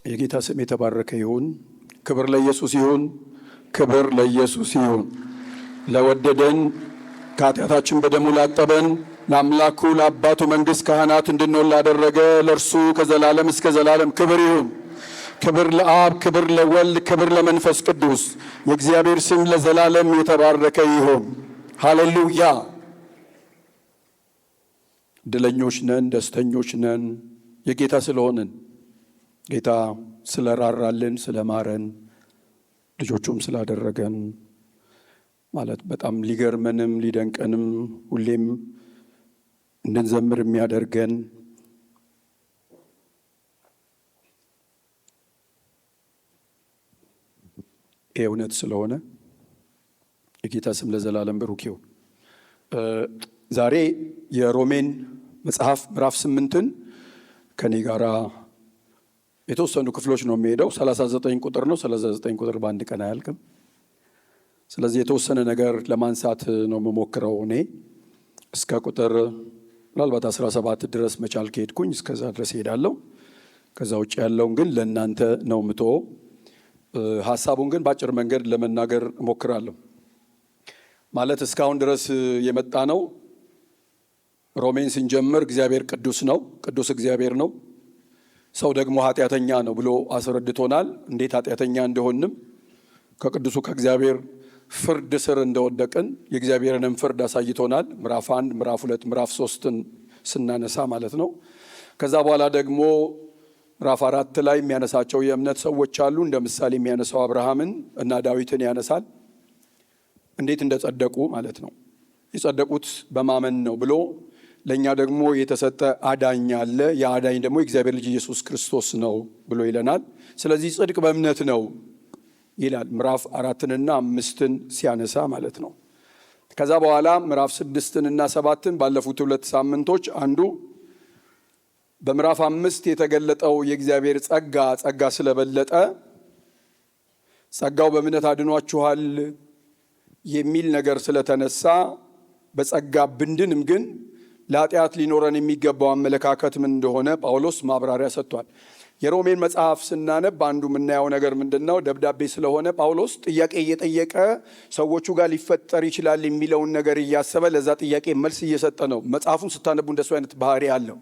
የጌታ ስም የተባረከ ይሁን። ክብር ለኢየሱስ ይሁን። ክብር ለኢየሱስ ይሁን። ለወደደን ከኃጢአታችን በደሙ ላጠበን ለአምላኩ ለአባቱ መንግሥት ካህናት እንድንሆን ላደረገ ለእርሱ ከዘላለም እስከ ዘላለም ክብር ይሁን። ክብር ለአብ፣ ክብር ለወልድ፣ ክብር ለመንፈስ ቅዱስ። የእግዚአብሔር ስም ለዘላለም የተባረከ ይሁን። ሃሌሉያ። ድለኞች ነን፣ ደስተኞች ነን የጌታ ስለሆንን፣ ጌታ ስለራራልን፣ ስለማረን፣ ልጆቹም ስላደረገን ማለት በጣም ሊገርመንም ሊደንቀንም ሁሌም እንድንዘምር የሚያደርገን ይህ እውነት ስለሆነ የጌታ ስም ለዘላለም ብሩክ ይሁን። ዛሬ የሮሜን መጽሐፍ ምዕራፍ 8ን ከኔ ጋራ የተወሰኑ ክፍሎች ነው የሚሄደው። 39 ቁጥር ነው። 39 ቁጥር በአንድ ቀን አያልቅም። ስለዚህ የተወሰነ ነገር ለማንሳት ነው የምሞክረው። እኔ እስከ ቁጥር ምናልባት 17 ድረስ መቻል ከሄድኩኝ እስከዛ ድረስ እሄዳለሁ። ከዛ ውጭ ያለውን ግን ለእናንተ ነው የምተወው። ሀሳቡን ግን በአጭር መንገድ ለመናገር እሞክራለሁ። ማለት እስካሁን ድረስ የመጣ ነው። ሮሜን ስንጀምር እግዚአብሔር ቅዱስ ነው፣ ቅዱስ እግዚአብሔር ነው። ሰው ደግሞ ኃጢአተኛ ነው ብሎ አስረድቶናል። እንዴት ኃጢአተኛ እንደሆንም ከቅዱሱ ከእግዚአብሔር ፍርድ ስር እንደወደቅን የእግዚአብሔርንም ፍርድ አሳይቶናል። ምዕራፍ 1፣ ምዕራፍ 2፣ ምዕራፍ 3ን ስናነሳ ማለት ነው። ከዛ በኋላ ደግሞ ምዕራፍ 4 ላይ የሚያነሳቸው የእምነት ሰዎች አሉ። እንደ ምሳሌ የሚያነሳው አብርሃምን እና ዳዊትን ያነሳል። እንዴት እንደጸደቁ ማለት ነው። የጸደቁት በማመን ነው ብሎ ለእኛ ደግሞ የተሰጠ አዳኝ አለ። የአዳኝ ደግሞ የእግዚአብሔር ልጅ ኢየሱስ ክርስቶስ ነው ብሎ ይለናል። ስለዚህ ጽድቅ በእምነት ነው ይላል ምዕራፍ 4ና 5ን ሲያነሳ ማለት ነው። ከዛ በኋላ ምዕራፍ 6ና 7ን ባለፉት 2 ሳምንቶች አንዱ በምዕራፍ 5 የተገለጠው የእግዚአብሔር ጸጋ ስለበለጠ ጸጋው በእምነት አድኗችኋል የሚል ነገር ስለተነሳ በጸጋ ብንድንም ግን ለኃጢአት ሊኖረን የሚገባው አመለካከት ምን እንደሆነ ጳውሎስ ማብራሪያ ሰጥቷል። የሮሜን መጽሐፍ ስናነብ አንዱ የምናየው ነገር ምንድን ነው? ደብዳቤ ስለሆነ ጳውሎስ ጥያቄ እየጠየቀ ሰዎቹ ጋር ሊፈጠር ይችላል የሚለውን ነገር እያሰበ ለዛ ጥያቄ መልስ እየሰጠ ነው። መጽሐፉን ስታነቡ እንደሱ አይነት ባህሪ አለው።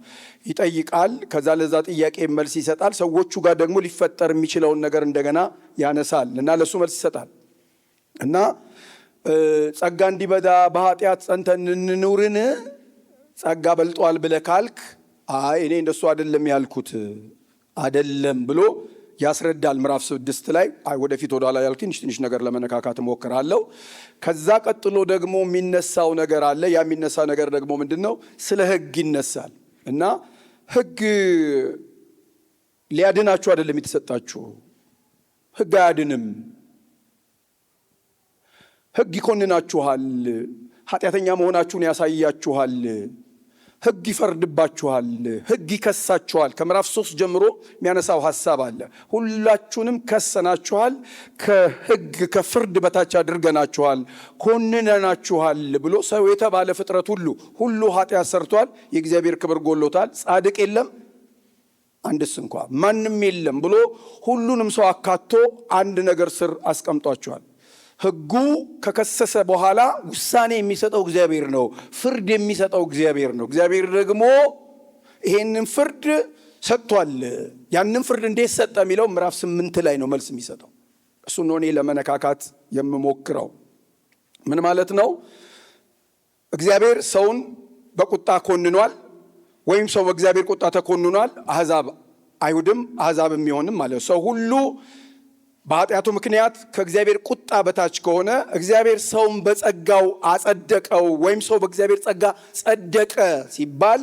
ይጠይቃል፣ ከዛ ለዛ ጥያቄ መልስ ይሰጣል። ሰዎቹ ጋር ደግሞ ሊፈጠር የሚችለውን ነገር እንደገና ያነሳል እና ለሱ መልስ ይሰጣል እና ጸጋ እንዲበዛ በኃጢአት ጸንተን እንኑርን? ጸጋ በልጧል ብለህ ካልክ አይ እኔ እንደሱ አይደለም ያልኩት አይደለም ብሎ ያስረዳል። ምዕራፍ 6 ላይ ወደፊት ወደ ኋላ ያልኩኝ ትንሽ ነገር ለመነካካት እሞክራለሁ። ከዛ ቀጥሎ ደግሞ የሚነሳው ነገር አለ። ያ የሚነሳ ነገር ደግሞ ምንድነው? ስለ ሕግ ይነሳል እና ሕግ ሊያድናችሁ አይደለም የተሰጣችሁ። ሕግ አያድንም። ሕግ ይኮንናችኋል፣ ኃጢአተኛ መሆናችሁን ያሳያችኋል፣ ሕግ ይፈርድባችኋል፣ ሕግ ይከሳችኋል። ከምዕራፍ 3 ጀምሮ የሚያነሳው ሐሳብ አለ። ሁላችሁንም ከሰናችኋል፣ ከሕግ ከፍርድ በታች አድርገናችኋል፣ ኮንነናችኋል ብሎ ሰው የተባለ ፍጥረት ሁሉ ኃጢአት ሰርቷል፣ የእግዚአብሔር ክብር ጎሎታል፣ ጻድቅ የለም አንድስ እንኳ፣ ማንም የለም ብሎ ሁሉንም ሰው አካቶ አንድ ነገር ስር አስቀምጧቸዋል። ሕጉ ከከሰሰ በኋላ ውሳኔ የሚሰጠው እግዚአብሔር ነው። ፍርድ የሚሰጠው እግዚአብሔር ነው። እግዚአብሔር ደግሞ ይሄንን ፍርድ ሰጥቷል። ያንን ፍርድ እንዴት ሰጠ የሚለው ምዕራፍ 8 ላይ ነው መልስ የሚሰጠው። እሱን ነው እኔ ለመነካካት የምሞክረው። ምን ማለት ነው? እግዚአብሔር ሰውን በቁጣ ኮንኗል፣ ወይም ሰው በእግዚአብሔር ቁጣ ተኮንኗል። አሕዛብ፣ አይሁድም አሕዛብም የሚሆንም ማለት ሰው ሁሉ በኃጢአቱ ምክንያት ከእግዚአብሔር ቁጣ በታች ከሆነ እግዚአብሔር ሰውን በጸጋው አጸደቀው። ወይም ሰው በእግዚአብሔር ጸጋ ጸደቀ ሲባል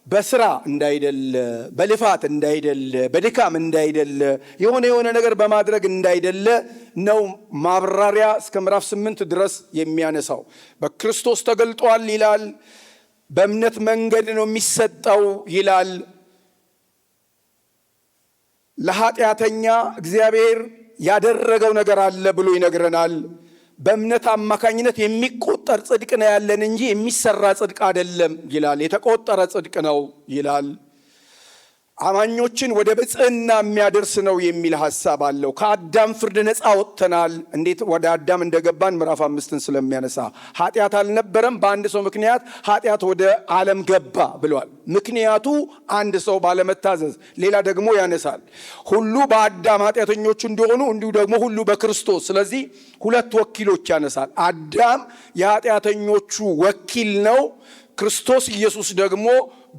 በስራ እንዳይደለ፣ በልፋት እንዳይደለ፣ በድካም እንዳይደለ፣ የሆነ ነገር በማድረግ እንዳይደለ ነው ማብራሪያ እስከ ምዕራፍ 8 ድረስ የሚያነሳው። በክርስቶስ ተገልጧል ይላል። በእምነት መንገድ ነው የሚሰጠው ይላል። ለኃጢአተኛ እግዚአብሔር ያደረገው ነገር አለ ብሎ ይነግረናል። በእምነት አማካኝነት የሚቆጠር ጽድቅ ነው ያለን እንጂ የሚሰራ ጽድቅ አይደለም ይላል። የተቆጠረ ጽድቅ ነው ይላል። አማኞችን ወደ ብጽዕና የሚያደርስ ነው የሚል ሐሳብ አለው። ከአዳም ፍርድ ነፃ ወጥተናል። እንዴት ወደ አዳም እንደገባን ምዕራፍ 5ን ስለሚያነሳ ኃጢአት አልነበረም፣ በአንድ ሰው ምክንያት ኃጢአት ወደ ዓለም ገባ ብሏል። ምክንያቱ አንድ ሰው ባለመታዘዝ። ሌላ ደግሞ ያነሳል ሁሉ በአዳም ኃጢአተኞች እንደሆኑ እንዲሁ ደግሞ ሁሉ በክርስቶስ። ስለዚህ ሁለት ወኪሎች ያነሳል። አዳም የኃጢአተኞቹ ወኪል ነው። ክርስቶስ ኢየሱስ ደግሞ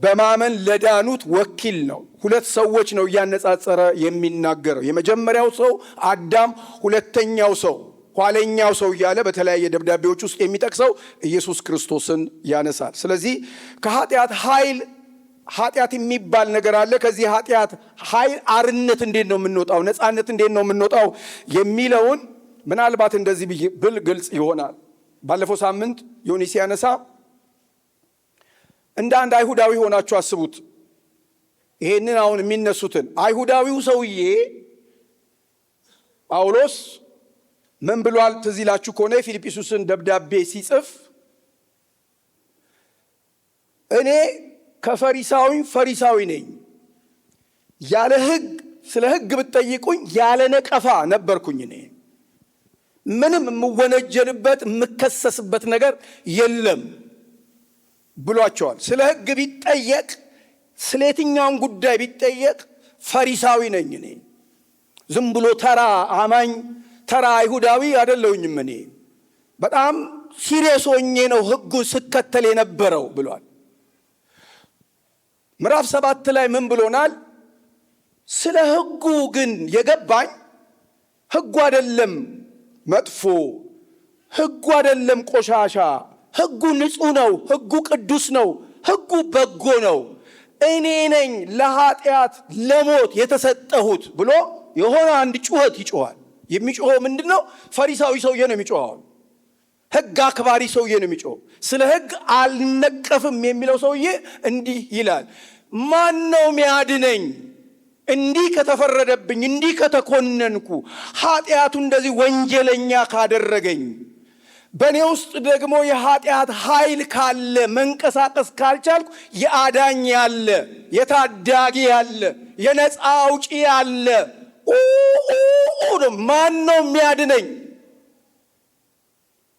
በማመን ለዳኑት ወኪል ነው። ሁለት ሰዎች ነው እያነጻጸረ የሚናገረው። የመጀመሪያው ሰው አዳም፣ ሁለተኛው ሰው ኋለኛው ሰው እያለ በተለያየ ደብዳቤዎች ውስጥ የሚጠቅሰው ኢየሱስ ክርስቶስን ያነሳል። ስለዚህ ከኃጢአት ኃይል ኃጢአት የሚባል ነገር አለ። ከዚህ ኃጢአት ኃይል አርነት እንዴት ነው የምንወጣው፣ ነፃነት እንዴት ነው የምንወጣው የሚለውን ምናልባት እንደዚህ ብል ግልጽ ይሆናል። ባለፈው ሳምንት ዮኒ ሲያነሳ እንደ አንድ አይሁዳዊ ሆናችሁ አስቡት። ይሄንን አሁን የሚነሱትን አይሁዳዊው ሰውዬ ጳውሎስ ምን ብሏል? ትዝ ይላችሁ ከሆነ የፊልጵስዩስን ደብዳቤ ሲጽፍ እኔ ፈሪሳዊ ነኝ፣ ያለ ሕግ ስለ ሕግ ብትጠይቁኝ ያለ ነቀፋ ነበርኩኝ። እኔ ምንም የምወነጀልበት የምከሰስበት ነገር የለም ብሏቸዋል። ስለ ሕግ ቢጠየቅ ስለ የትኛውን ጉዳይ ቢጠየቅ ፈሪሳዊ ነኝ እኔ። ዝም ብሎ ተራ አማኝ ተራ አይሁዳዊ አይደለሁኝም እኔ። በጣም ሲሪየስ ሆኜ ነው ሕጉን ስከተል የነበረው ብሏል። ምዕራፍ 7 ላይ ምን ብሎናል? ስለ ሕጉ ግን የገባኝ ሕጉ አይደለም መጥፎ፣ ሕጉ አይደለም ቆሻሻ፣ ሕጉ ንጹሕ ነው፣ ሕጉ ቅዱስ ነው፣ ሕጉ በጎ ነው። እኔ ነኝ ለኃጢአት ለሞት የተሰጠሁት ብሎ የሆነ አንድ ጩኸት ይጮኻል። የሚጮኸው ምንድን ነው? ፈሪሳዊ ሰውዬ ነው የሚጮኸው። ሕግ አክባሪ ሰውዬ ነው የሚጮኸው። ስለ ሕግ አልነቀፍም የሚለው ሰውዬ እንዲህ ይላል፣ ማን ነው ሚያድነኝ? እንዲህ ከተፈረደብኝ፣ እንዲህ ከተኮነንኩ፣ ኃጢአቱ እንደዚህ ወንጀለኛ ካደረገኝ፣ በእኔ ውስጥ ደግሞ የኃጢአት ኃይል ካለ፣ መንቀሳቀስ ካልቻልኩ የአዳኝ ያለ፣ የታዳጊ ያለ፣ የነፃ አውጪ ያለ፣ ማን ነው የሚያድነኝ?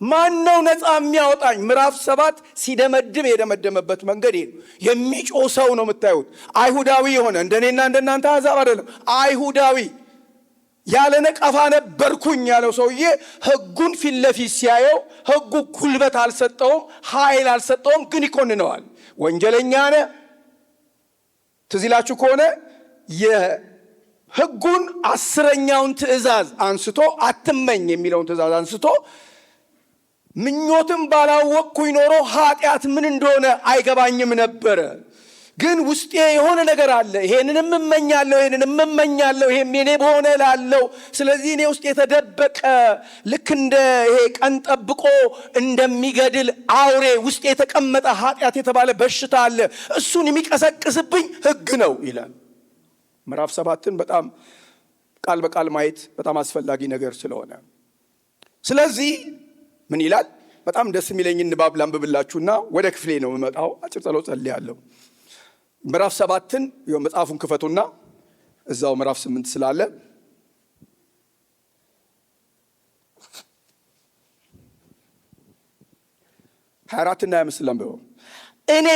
ማን ነው ነፃ የሚያወጣኝ? ምዕራፍ 7 ሲደመድም የደመደመበት መንገድ ይሄ ነው። የሚጮህ ሰው ነው የምታዩት። አይሁዳዊ የሆነ እንደኔና እንደናንተ አሕዛብ አይደለም፣ አይሁዳዊ ያለ ነቀፋ ነበርኩኝ ያለው ሰውዬ ሕጉን ፊት ለፊት ሲያየው ሕጉ ጉልበት አልሰጠውም፣ ኃይል አልሰጠውም፣ ግን ይኮንነዋል። ወንጀለኛ ነህ። ትዝ ይላችሁ ከሆነ የሕጉን 10ኛውን ትእዛዝ አንስቶ አትመኝ የሚለውን ትእዛዝ አንስቶ ምኞትም ባላወቅኩኝ ኖሮ ኃጢአት ምን እንደሆነ አይገባኝም ነበረ፣ ግን ውስጤ የሆነ ነገር አለ፣ ይሄንንም እመኛለሁ፣ ይሄንንም እመኛለሁ፣ ይሄም የኔ በሆነ ላለው። ስለዚህ እኔ ውስጥ የተደበቀ ልክ እንደ ይሄ ቀን ጠብቆ እንደሚገድል አውሬ ውስጥ የተቀመጠ ኃጢአት የተባለ በሽታ አለ። እሱን የሚቀሰቅስብኝ ሕግ ነው ይላል። ምዕራፍ 7ን በጣም ቃል በቃል ማየት በጣም አስፈላጊ ነገር ስለሆነ፣ ስለዚህ ምን ይላል? በጣም ደስ የሚለኝን ንባብ ላንብብላችሁና ወደ ክፍሌ ነው የምመጣው። አጭር ጸሎት ጸልያለሁ። ምዕራፍ 7ን መጽሐፉን ክፈቱና እዛው ምዕራፍ 8 ስላለ 24 እና 25 ላንብበው። እኔ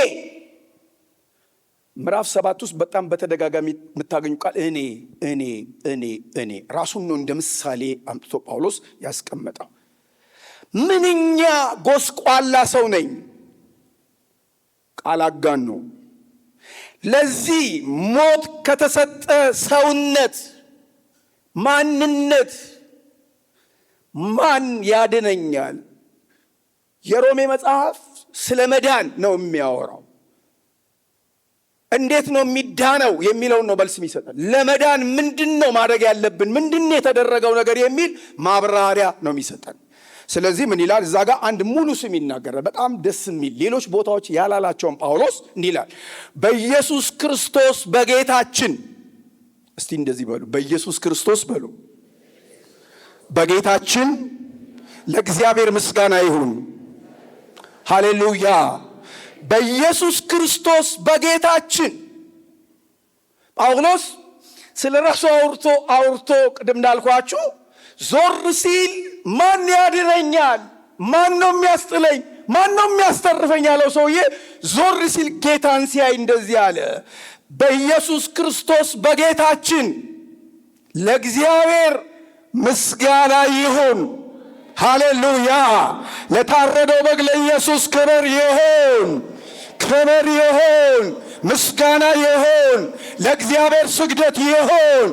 ምዕራፍ 7 ውስጥ በጣም በተደጋጋሚ የምታገኙ ቃል እኔ ራሱን ነው እንደ ምሳሌ አምጥቶ ጳውሎስ ያስቀመጠው። ምንኛ ጎስቋላ ሰው ነኝ። ቃል አጋኖ ለዚህ ሞት ከተሰጠ ሰውነት ማንነት ማን ያድነኛል? የሮሜ መጽሐፍ ስለ መዳን ነው የሚያወራው። እንዴት ነው የሚዳነው የሚለውን ነው መልስ የሚሰጠን። ለመዳን ምንድን ነው ማድረግ ያለብን፣ ምንድን ነው የተደረገው ነገር የሚል ማብራሪያ ነው የሚሰጠን። ስለዚህ ምን ይላል እዛ ጋር? አንድ ሙሉ ስም ይናገራል። በጣም ደስ የሚል ሌሎች ቦታዎች ያላላቸውን ጳውሎስ እንዲህ ይላል፣ በኢየሱስ ክርስቶስ በጌታችን። እስቲ እንደዚህ በሉ፣ በኢየሱስ ክርስቶስ በሉ፣ በጌታችን ለእግዚአብሔር ምስጋና ይሁን። ሃሌሉያ። በኢየሱስ ክርስቶስ በጌታችን ጳውሎስ ስለ ራሱ አውርቶ ቅድም እንዳልኳችሁ ዞር ሲል ማን ያድነኛል? ማን ነው የሚያስጥለኝ? ማን ነው የሚያስተርፈኝ ያለው ሰውዬ ዞር ሲል ጌታን ሲያይ እንደዚህ አለ፣ በኢየሱስ ክርስቶስ በጌታችን ለእግዚአብሔር ምስጋና ይሁን። ሃሌሉያ። ለታረደው በግ ለኢየሱስ ክብር ይሁን፣ ክብር ይሁን፣ ምስጋና ይሁን፣ ለእግዚአብሔር ስግደት ይሁን፣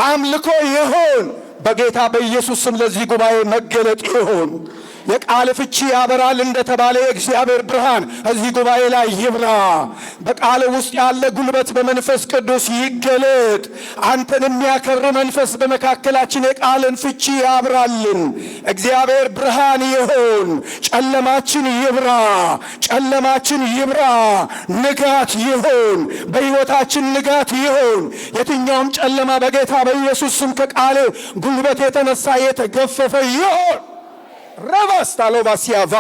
አምልኮ ይሁን። በጌታ በኢየሱስ ስም ለዚህ ጉባኤ መገለጥ ይሁን። የቃል ፍቺ ያበራል እንደተባለ የእግዚአብሔር ብርሃን እዚህ ጉባኤ ላይ ይብራ። በቃል ውስጥ ያለ ጉልበት በመንፈስ ቅዱስ ይገለጥ። አንተን የሚያከብር መንፈስ በመካከላችን የቃልን ፍቺ ያብራልን። እግዚአብሔር ብርሃን ይሁን። ጨለማችን ይብራ፣ ጨለማችን ይብራ። ንጋት ይሁን፣ በሕይወታችን ንጋት ይሁን። የትኛውም ጨለማ በጌታ በኢየሱስ ስም ከቃል ጉልበት የተነሳ የተገፈፈ ይሁን። ረባስታሎባሲያቫ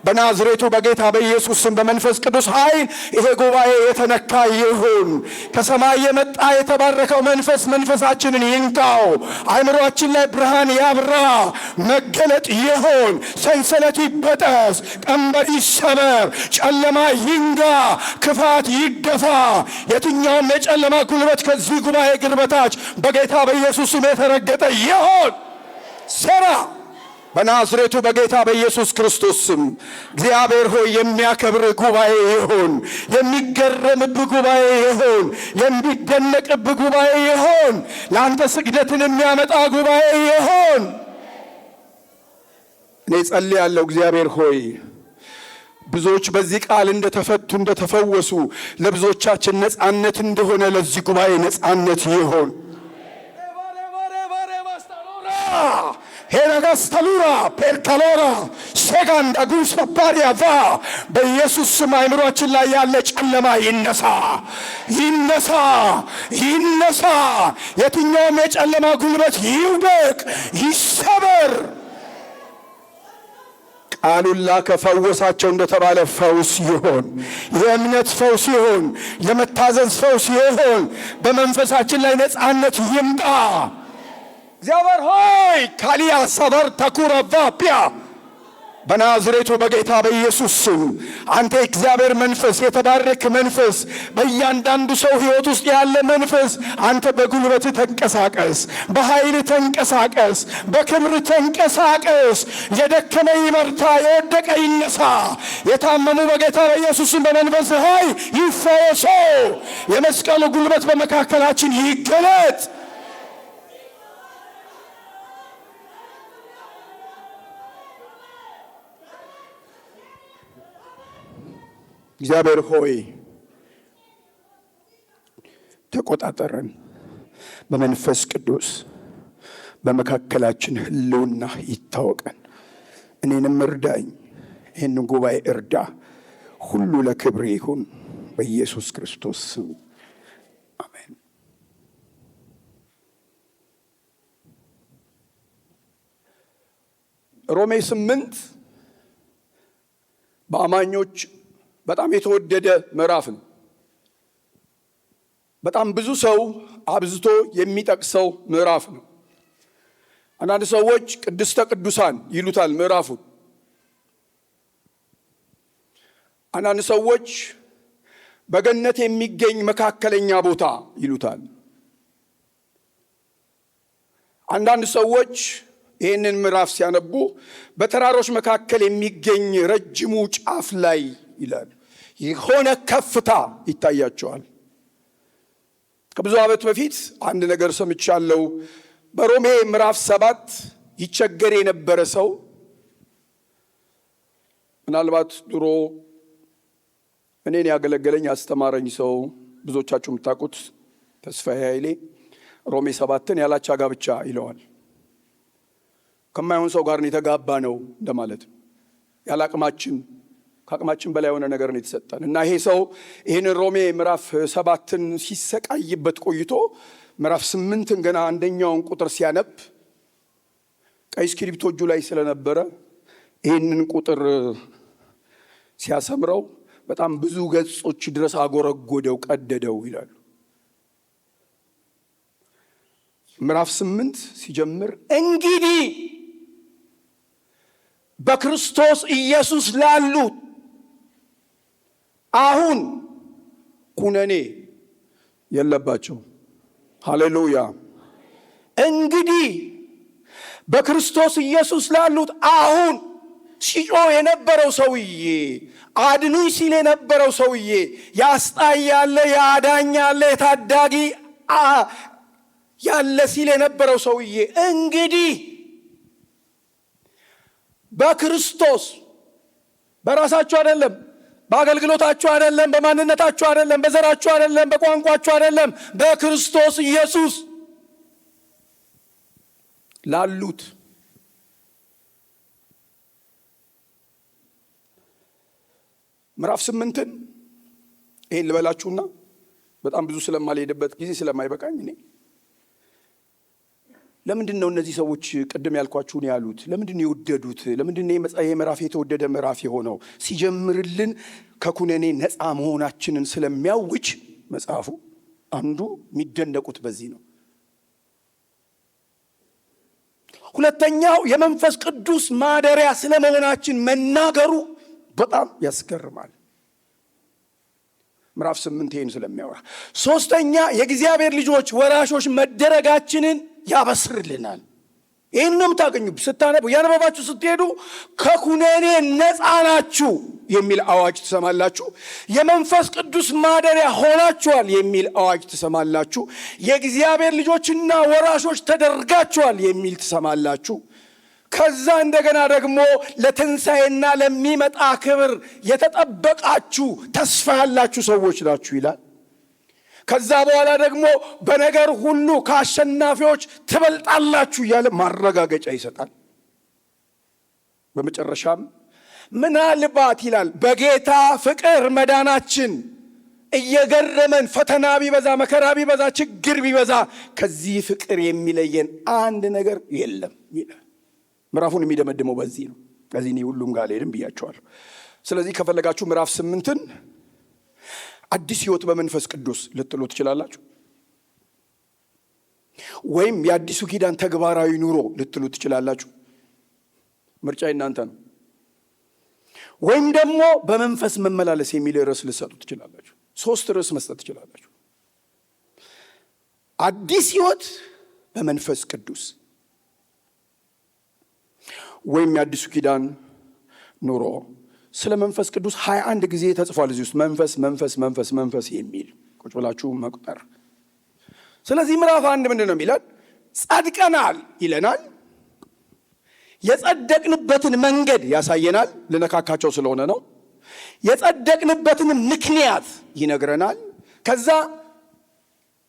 በናዝሬቱ በጌታ በኢየሱስ ስም በመንፈስ ቅዱስ ኃይል ይሄ ጉባኤ የተነካ ይሁን። ከሰማይ የመጣ የተባረከው መንፈስ መንፈሳችንን ይንካው። አእምሮአችን ላይ ብርሃን ያብራ። መገለጥ ይሁን። ሰንሰለት ይበጠስ፣ ቀንበር ይሰበር፣ ጨለማ ይንጋ፣ ክፋት ይደፋ። የትኛውም የጨለማ ጉልበት ከዚህ ጉባኤ ግንበታች በጌታ በኢየሱስ ስም የተረገጠ ይሁን። ሰራ በናዝሬቱ በጌታ በኢየሱስ ክርስቶስ ስም እግዚአብሔር ሆይ የሚያከብር ጉባኤ ይሁን። የሚገረምብህ ጉባኤ ይሁን። የሚደነቅብህ ጉባኤ ይሁን። ለአንተ ስግደትን የሚያመጣ ጉባኤ ይሁን። እኔ ጸልያለሁ እግዚአብሔር ሆይ ብዙዎች በዚህ ቃል እንደተፈቱ እንደተፈወሱ ለብዙዎቻችን ነፃነት እንደሆነ ለዚህ ጉባኤ ነፃነት ይሁን። ሄረጋስተሉራ ፔርካሎራ ሴጋንዳ ጉስፓሪያቫ በኢየሱስ ስም አእምሮአችን ላይ ያለ ጨለማ ይነሳ፣ ይነሳ፣ ይነሳ። የትኛውም የጨለማ ጉልበት ይውደቅ፣ ይሰበር። ቃሉን ላከ ፈወሳቸው እንደተባለ ፈውስ ይሆን። የእምነት ፈውስ ይሆን። የመታዘዝ ፈውስ ይሆን። በመንፈሳችን ላይ ነፃነት ይምጣ። እግዚአብሔር ሆይ ካሊያ ሰበር ተኩረቫፒያ በናዝሬቱ በጌታ በኢየሱስ ስም አንተ እግዚአብሔር መንፈስ፣ የተባረክ መንፈስ፣ በእያንዳንዱ ሰው ሕይወት ውስጥ ያለ መንፈስ አንተ በጉልበት ተንቀሳቀስ፣ በኃይል ተንቀሳቀስ፣ በክብር ተንቀሳቀስ። የደከመ ይበርታ፣ የወደቀ ይነሳ። የታመሙ በጌታ በኢየሱስ ስም በመንፈስ ኃይል ይፈወሱ። የመስቀሉ ጉልበት በመካከላችን ይገለጥ። እግዚአብሔር ሆይ ተቆጣጠረን። በመንፈስ ቅዱስ በመካከላችን ህልውና ይታወቀን። እኔንም እርዳኝ፣ ይህን ጉባኤ እርዳ። ሁሉ ለክብር ይሁን በኢየሱስ ክርስቶስ ስም አሜን። ሮሜ 8 በአማኞች በጣም የተወደደ ምዕራፍ ነው። በጣም ብዙ ሰው አብዝቶ የሚጠቅሰው ምዕራፍ ነው። አንዳንድ ሰዎች ቅድስተ ቅዱሳን ይሉታል ምዕራፉን። አንዳንድ ሰዎች በገነት የሚገኝ መካከለኛ ቦታ ይሉታል። አንዳንድ ሰዎች ይህንን ምዕራፍ ሲያነቡ በተራሮች መካከል የሚገኝ ረጅሙ ጫፍ ላይ ይላል። የሆነ ከፍታ ይታያቸዋል። ከብዙ ዓመት በፊት አንድ ነገር ሰምቻለሁ። በሮሜ ምዕራፍ 7 ይቸገር የነበረ ሰው፣ ምናልባት ድሮ እኔን ያገለገለኝ ያስተማረኝ ሰው ብዙዎቻችሁ የምታውቁት ተስፋዬ ኃይሌ ሮሜ 7ን ያላቻ ጋብቻ ይለዋል። ከማይሆን ሰው ጋር የተጋባ ነው እንደማለት ነው። ያለ አቅማችን ከአቅማችን በላይ የሆነ ነገር ነው የተሰጠን እና ይሄ ሰው ይህንን ሮሜ ምዕራፍ 7ን ሲሰቃይበት ቆይቶ ምዕራፍ 8ን ገና አንደኛውን ቁጥር ሲያነብ ቀይ እስክሪብቶ እጁ ላይ ስለነበረ ይህንን ቁጥር ሲያሰምረው በጣም ብዙ ገጾች ድረስ አጎረጎደው፣ ቀደደው ይላሉ። ምዕራፍ 8 ሲጀምር እንግዲህ በክርስቶስ ኢየሱስ ላሉት አሁን ኩነኔ የለባቸው። ሃሌሉያ። እንግዲህ በክርስቶስ ኢየሱስ ላሉት አሁን ሲጮህ የነበረው ሰውዬ፣ አድኑኝ ሲል የነበረው ሰውዬ፣ ያስጣይ ያለ ያዳኝ ያለ የታዳጊ ያለ ሲል የነበረው ሰውዬ እንግዲህ በክርስቶስ፣ በራሳችሁ አይደለም፣ በአገልግሎታችሁ አይደለም፣ በማንነታችሁ አይደለም፣ በዘራችሁ አይደለም፣ በቋንቋችሁ አይደለም፣ በክርስቶስ ኢየሱስ ላሉት ምዕራፍ 8ን ይሄን ልበላችሁና በጣም ብዙ ስለማልሄድበት ጊዜ ስለማይበቃኝ እኔ ለምንድን ነው እነዚህ ሰዎች ቅድም ያልኳችሁን ያሉት? ለምንድን ነው የወደዱት? ለምንድን ነው ይሄ ምዕራፍ የተወደደ ምዕራፍ የሆነው? ሲጀምርልን ከኩነኔ ነፃ መሆናችንን ስለሚያውጅ መጽሐፉ አንዱ የሚደነቁት በዚህ ነው። ሁለተኛው የመንፈስ ቅዱስ ማደሪያ ስለመሆናችን መናገሩ በጣም ያስገርማል። ምዕራፍ 8 ይሄን ስለሚያወራ። ሶስተኛ የእግዚአብሔር ልጆች ወራሾች መደረጋችንን ያበስርልናል። ይህንም ታገኙ ስታነቡ ያነበባችሁ ስትሄዱ ከኩነኔ ነፃ ናችሁ የሚል አዋጅ ትሰማላችሁ። የመንፈስ ቅዱስ ማደሪያ ሆናችኋል የሚል አዋጅ ትሰማላችሁ። የእግዚአብሔር ልጆችና ወራሾች ተደርጋችኋል የሚል ትሰማላችሁ። ከዛ እንደገና ደግሞ ለትንሣኤና ለሚመጣ ክብር የተጠበቃችሁ ተስፋ ያላችሁ ሰዎች ናችሁ ይላል። ከዛ በኋላ ደግሞ በነገር ሁሉ ከአሸናፊዎች ትበልጣላችሁ እያለ ማረጋገጫ ይሰጣል። በመጨረሻም ምናልባት ይላል በጌታ ፍቅር መዳናችን እየገረመን ፈተና ቢበዛ፣ መከራ ቢበዛ፣ ችግር ቢበዛ ከዚህ ፍቅር የሚለየን አንድ ነገር የለም ይላል። ምዕራፉን የሚደመድመው በዚህ ነው። ከዚህ እኔ ሁሉም ጋር ልሄድም ብያቸዋለሁ። ስለዚህ ከፈለጋችሁ ምዕራፍ 8ን አዲስ ሕይወት በመንፈስ ቅዱስ ልትሉ ትችላላችሁ፣ ወይም የአዲሱ ኪዳን ተግባራዊ ኑሮ ልትሉ ትችላላችሁ። ምርጫ እናንተ ነው። ወይም ደግሞ በመንፈስ መመላለስ የሚል ርዕስ ልትሰጡ ትችላላችሁ። 3 ርዕስ መስጠት ትችላላችሁ። አዲስ ሕይወት በመንፈስ ቅዱስ ወይም የአዲሱ ኪዳን ኑሮ። ስለ መንፈስ ቅዱስ 21 ጊዜ ተጽፏል እዚህ ውስጥ መንፈስ መንፈስ መንፈስ መንፈስ የሚል ቁጭ ብላችሁ መቁጠር። ስለዚህ ምዕራፍ 1 ምንድን ነው የሚለን? ጸድቀናል ይለናል። የጸደቅንበትን መንገድ ያሳየናል። ልነካካቸው ስለሆነ ነው። የጸደቅንበትን ምክንያት ይነግረናል። ከዛ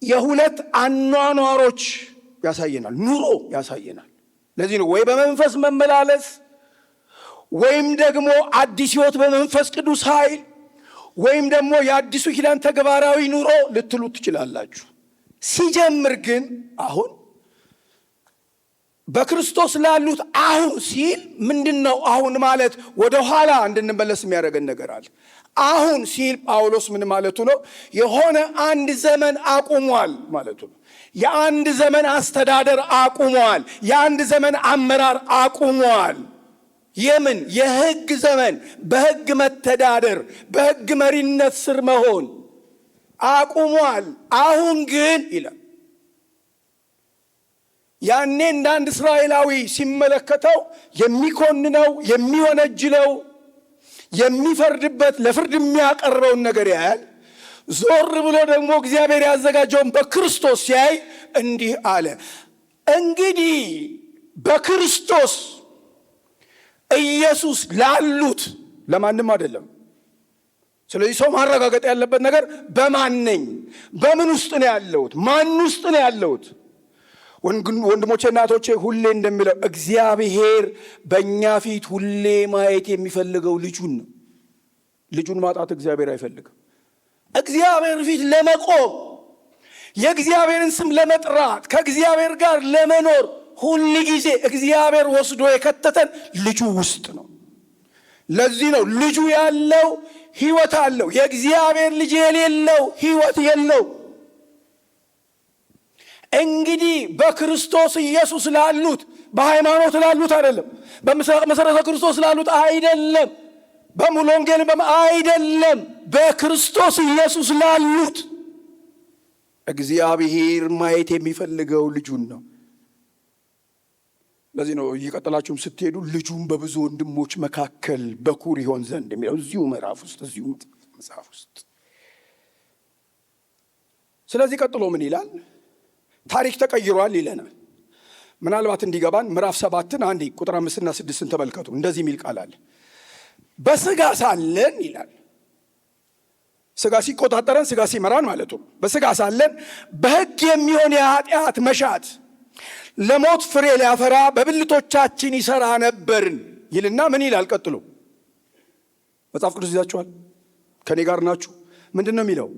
የሁለት አኗኗሮች ያሳየናል፣ ኑሮ ያሳየናል። ለዚህ ነው ወይ በመንፈስ መመላለስ ወይም ደግሞ አዲስ ሕይወት በመንፈስ ቅዱስ ኃይል ወይም ደግሞ የአዲሱ ኪዳን ተግባራዊ ኑሮ ልትሉ ትችላላችሁ። ሲጀምር ግን አሁን በክርስቶስ ላሉት አሁን ሲል ምንድነው? አሁን ማለት ወደ ኋላ እንድንመለስ የሚያደርገን ነገር አለ። አሁን ሲል ጳውሎስ ምን ማለቱ ነው? የሆነ አንድ ዘመን አቁሟል ማለቱ ነው። የአንድ ዘመን አስተዳደር አቁሟል። የአንድ ዘመን አመራር አቁሟል። የምን? የሕግ ዘመን፣ በሕግ መተዳደር፣ በሕግ መሪነት ስር መሆን አቁሟል። አሁን ግን ይላል ያኔ እንደ አንድ እስራኤላዊ ሲመለከተው የሚኮንነው፣ የሚወነጅለው፣ የሚፈርድበት፣ ለፍርድ የሚያቀርበውን ነገር ያያል። ዞር ብሎ ደግሞ እግዚአብሔር ያዘጋጀውን በክርስቶስ ሲያይ እንዲህ አለ፣ እንግዲህ በክርስቶስ ኢየሱስ ላሉት፣ ለማንም አይደለም። ስለዚህ ሰው ማረጋገጥ ያለበት ነገር በማን ነኝ? በምን ውስጥ ነው ያለሁት? ማን ውስጥ ነው ያለሁት? ወንድሞቼ እናቶቼ፣ ሁሌ እንደሚለው እግዚአብሔር በእኛ ፊት ሁሌ ማየት የሚፈልገው ልጁን ነው። ልጁን ማጣት እግዚአብሔር አይፈልግም። እግዚአብሔር ፊት ለመቆም የእግዚአብሔርን ስም ለመጥራት ከእግዚአብሔር ጋር ለመኖር ሁል ጊዜ እግዚአብሔር ወስዶ የከተተን ልጁ ውስጥ ነው። ለዚህ ነው ልጁ ያለው ሕይወት አለው፣ የእግዚአብሔር ልጅ የሌለው ሕይወት የለው። እንግዲህ በክርስቶስ ኢየሱስ ላሉት፣ በሃይማኖት ላሉት አይደለም፣ በመሰረተ ክርስቶስ ላሉት አይደለም፣ በሙሉ ወንጌል አይደለም፣ በክርስቶስ ኢየሱስ ላሉት እግዚአብሔር ማየት የሚፈልገው ልጁን ነው። ለዚህ ነው እየቀጠላችሁም ስትሄዱ ልጁን በብዙ ወንድሞች መካከል በኩር ይሆን ዘንድ የሚለው እዚሁ ምዕራፍ ውስጥ፣ እዚሁ መጽሐፍ ውስጥ። ስለዚህ ቀጥሎ ምን ይላል? ታሪክ ተቀይሯል ይለናል። ምናልባት እንዲገባን ምዕራፍ 7 አንዴ ቁጥር 5 እና 6 ተመልከቱ። እንደዚህ የሚል ቃል አለ። በስጋ ሳለን ይላል። ስጋ ሲቆጣጠረን፣ ስጋ ሲመራን ማለቱ ነው። በስጋ ሳለን በሕግ የሚሆን የኃጢአት መሻት ለሞት ፍሬ ሊያፈራ በብልቶቻችን ይሰራ ነበርን ይልና ምን ይላል ቀጥሎ? መጽሐፍ ቅዱስ ይዛችኋል? ከኔ ጋር ናችሁ? ምንድን ነው የሚለው?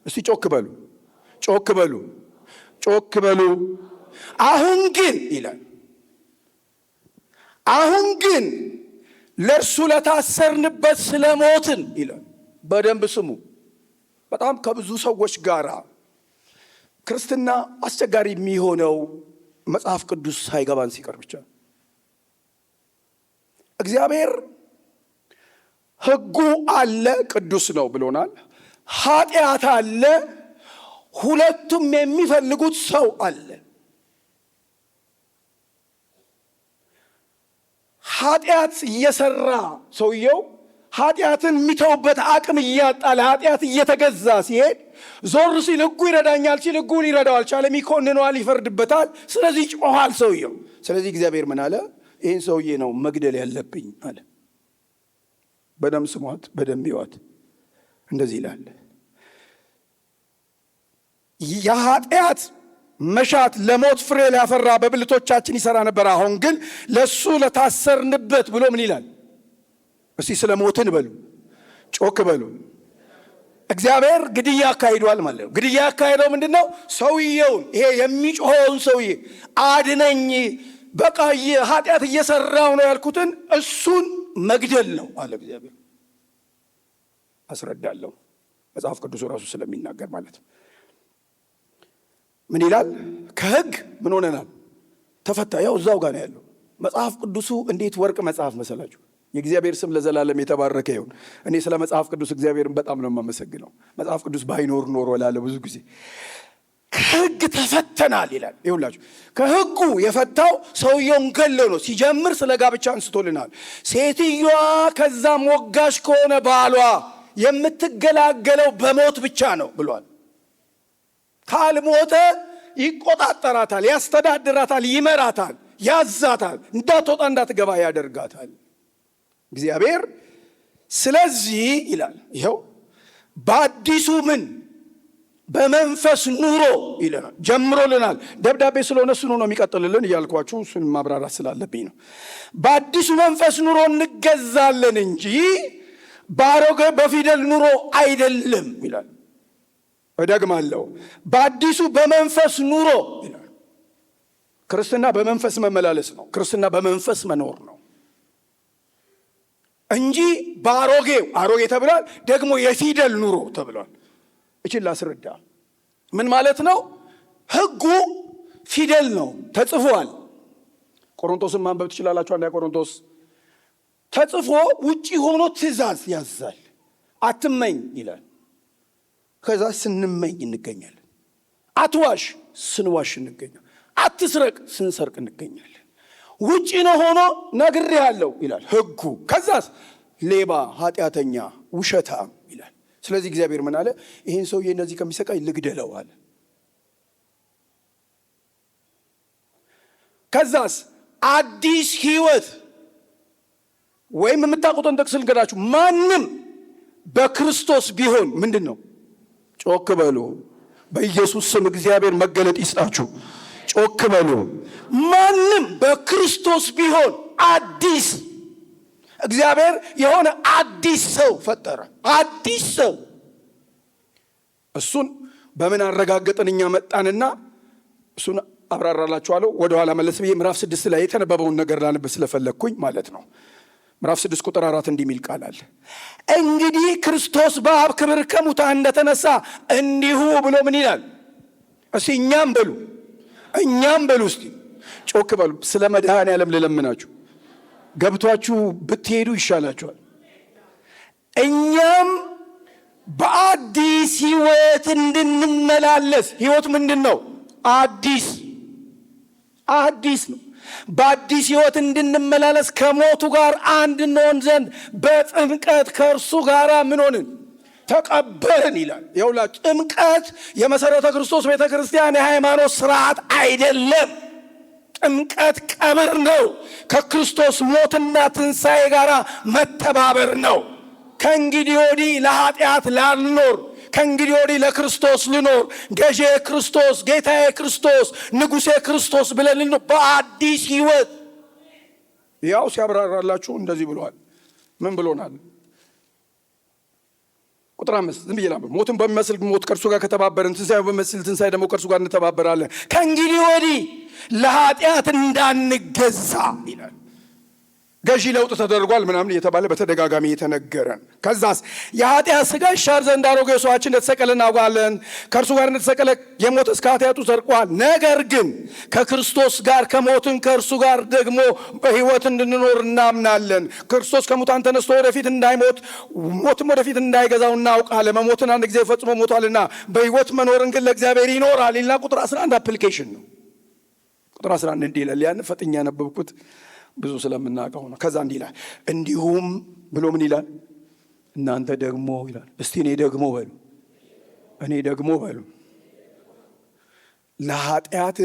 እስቲ ጮክ በሉ፣ ጮክ በሉ፣ ጮክ በሉ። አሁን ግን ይላል፣ አሁን ግን ለእርሱ ለታሰርንበት ስለ ሞትን ይላል። በደንብ ስሙ። በጣም ከብዙ ሰዎች ጋር ክርስትና አስቸጋሪ የሚሆነው መጽሐፍ ቅዱስ ሳይገባን ሲቀር ብቻ። እግዚአብሔር ሕጉ አለ፣ ቅዱስ ነው ብሎናል። ኃጢአት አለ፣ ሁለቱም የሚፈልጉት ሰው አለ። ኃጢአት እየሰራ ሰውየው ኃጢአትን የሚተውበት አቅም እያጣ ለኃጢአት እየተገዛ ሲሄድ ዞር ሲል ሕጉ ይረዳኛል ሲል ሕጉ ሊረዳው አልቻለም። ይኮንነዋል፣ ይፈርድበታል። ስለዚህ ጮኋል ሰውየው። ስለዚህ እግዚአብሔር ምን አለ? ይህን ሰውዬ ነው መግደል ያለብኝ አለ። በደም ስሟት፣ በደም ይዋት። እንደዚህ ይላል፣ የኃጢአት መሻት ለሞት ፍሬ ሊያፈራ በብልቶቻችን ይሰራ ነበር። አሁን ግን ለእሱ ለታሰርንበት ብሎ ምን ይላል? እስቲ ስለ ሞትን በሉ፣ ጮክ በሉ። እግዚአብሔር ግድያ አካሂዷል ማለት ነው። ግድያ አካሂደው ምንድን ነው? ሰውየውን፣ ይሄ የሚጮኸውን ሰውዬ አድነኝ፣ በቃ ኃጢአት እየሰራው ነው ያልኩትን እሱን መግደል ነው አለ እግዚአብሔር። አስረዳለሁ፣ መጽሐፍ ቅዱስ ራሱ ስለሚናገር ማለት ነው። ምን ይላል? ከሕግ ምን ሆነናል? ተፈታ። ያው እዛው ጋር ነው ያለው መጽሐፍ ቅዱሱ። እንዴት ወርቅ መጽሐፍ መሰላችሁ! የእግዚአብሔር ስም ለዘላለም የተባረከ ይሁን። እኔ ስለ መጽሐፍ ቅዱስ እግዚአብሔርን በጣም ነው የማመሰግነው። መጽሐፍ ቅዱስ ባይኖር ኖሮ ላለ ብዙ ጊዜ ከሕግ ተፈተናል ይላል። ይሁላችሁ ከሕጉ የፈታው ሰውየውን ገለው ነው። ሲጀምር ስለ ጋብቻ አንስቶልናል። ሴትዮዋ ከዛ ሞጋሽ ከሆነ ባሏ የምትገላገለው በሞት ብቻ ነው ብሏል። ካልሞተ ይቆጣጠራታል፣ ያስተዳድራታል፣ ይመራታል፣ ያዛታል፣ እንዳትወጣ እንዳትገባ ያደርጋታል እግዚአብሔር። ስለዚህ ይላል ይኸው በአዲሱ ምን በመንፈስ ኑሮ ይለናል፣ ጀምሮልናል። ደብዳቤ ስለሆነ እሱን ነው የሚቀጥልልን እያልኳችሁ እሱን ማብራራት ስላለብኝ ነው። በአዲሱ መንፈስ ኑሮ እንገዛለን እንጂ ባሮጌ በፊደል ኑሮ አይደለም ይላል። እደግማለሁ፣ በአዲሱ በመንፈስ ኑሮ ይላል። ክርስትና በመንፈስ መመላለስ ነው። ክርስትና በመንፈስ መኖር ነው እንጂ በአሮጌው አሮጌ ተብሏል፣ ደግሞ የፊደል ኑሮ ተብሏል። እችል ላስረዳ። ምን ማለት ነው? ሕጉ ፊደል ነው፣ ተጽፏል። ቆሮንቶስን ማንበብ ትችላላችሁ። አንደኛ ቆሮንቶስ ተጽፎ ውጪ ሆኖ ትእዛዝ ያዛል። አትመኝ ይላል። ከዛ ስንመኝ እንገኛለን። አትዋሽ፣ ስንዋሽ እንገኛለን። አትስረቅ፣ ስንሰርቅ እንገኛለን። ውጪ ነው ሆኖ ነግሬሃለሁ ይላል ሕጉ። ከዛስ ሌባ፣ ኃጢአተኛ፣ ውሸታም ይላል። ስለዚህ እግዚአብሔር ምን አለ? ይህን ሰውዬ እነዚህ ከሚሰቃይ ልግደለው አለ። ከዛስ አዲስ ሕይወት ወይም የምታውቁትን ጥቅስ ልንገራችሁ። ማንም በክርስቶስ ቢሆን ምንድን ነው? ጮክ በሉ። በኢየሱስ ስም እግዚአብሔር መገለጥ ይስጣችሁ። ጮክ በሉ። ማንም በክርስቶስ ቢሆን አዲስ፣ እግዚአብሔር የሆነ አዲስ ሰው ፈጠረ። አዲስ ሰው። እሱን በምን አረጋገጥን? እኛ መጣንና እሱን አብራራላችኋለሁ። ወደኋላ መለስ ብዬ ምዕራፍ 6 ላይ የተነበበውን ነገር ላነብ ስለፈለግኩኝ ማለት ነው። ምዕራፍ 6 ቁጥር 4 እንዲህ የሚል ቃል አለ። እንግዲህ ክርስቶስ በአብ ክብር ከሙታን እንደተነሳ እንዲሁ ብሎ ምን ይላል? እስቲ እኛም በሉ፣ እኛም በሉ፣ እስቲ ጮክ በሉ። ስለ መድኃኔዓለም ልለምናችሁ ገብቷችሁ ብትሄዱ ይሻላችኋል። እኛም በአዲስ ሕይወት እንድንመላለስ። ሕይወት ምንድን ነው? አዲስ ነው። በአዲስ ሕይወት እንድንመላለስ ከሞቱ ጋር አንድ እንሆን ዘንድ በጥምቀት ከእርሱ ጋር ምን ሆንን? ተቀበርን ይላል። ይኸውላችሁ ጥምቀት የመሠረተ ክርስቶስ ቤተ ክርስቲያን የሃይማኖት ስርዓት አይደለም። ጥምቀት ቀብር ነው። ከክርስቶስ ሞትና ትንሣኤ ጋር መተባበር ነው። ከእንግዲህ ወዲህ ለኃጢአት ላልኖር፣ ከእንግዲህ ወዲህ ለክርስቶስ ልኖር፣ ገዤ ክርስቶስ፣ ጌታዬ ክርስቶስ፣ ንጉሴ ክርስቶስ ብለን ልኖር በአዲስ ሕይወት። ያው ሲያብራራላችሁ እንደዚህ ብለዋል። ምን ብሎናል? ቁጥር 5 ዝም ብዬ ላንብብ። ሞትን በሚመስል ሞት ከእርሱ ጋር ከተባበርን፣ ትንሣኤ በሚመስል ትንሣኤ ደግሞ ከእርሱ ጋር እንተባበራለን። ከእንግዲህ ወዲህ ለኃጢአት እንዳንገዛ ይላል። ገዢ ለውጥ ተደርጓል ምናምን እየተባለ በተደጋጋሚ የተነገረን። ከዛስ የኃጢአት ሥጋ ይሻር ዘንድ አሮጌው ሰዋችን እንደተሰቀለ እናውቃለን። ከእርሱ ጋር እንደተሰቀለ የሞተ እስከ ኃጢአቱ ጸድቋል። ነገር ግን ከክርስቶስ ጋር ከሞትን ከእርሱ ጋር ደግሞ በሕይወት እንድንኖር እናምናለን። ክርስቶስ ከሙታን ተነስቶ ወደፊት እንዳይሞት ሞትም ወደፊት እንዳይገዛው እናውቃለን። መሞትን አንድ ጊዜ ፈጽሞ ሞቷልና በሕይወት መኖርን ግን ለእግዚአብሔር ይኖራል ይልና ቁጥር 11 አፕሊኬሽን ነው። ቁጥር 11 እንዲህ ይላል። ያን ፈጥኛ ያነበብኩት ብዙ ስለምናውቀው ነው። ከዛ እንዲህ ይላል፣ እንዲሁም ብሎ ምን ይላል? እናንተ ደግሞ ይላል። እስቲ እኔ ደግሞ በሉ፣ እኔ ደግሞ በሉ። ለኃጢአት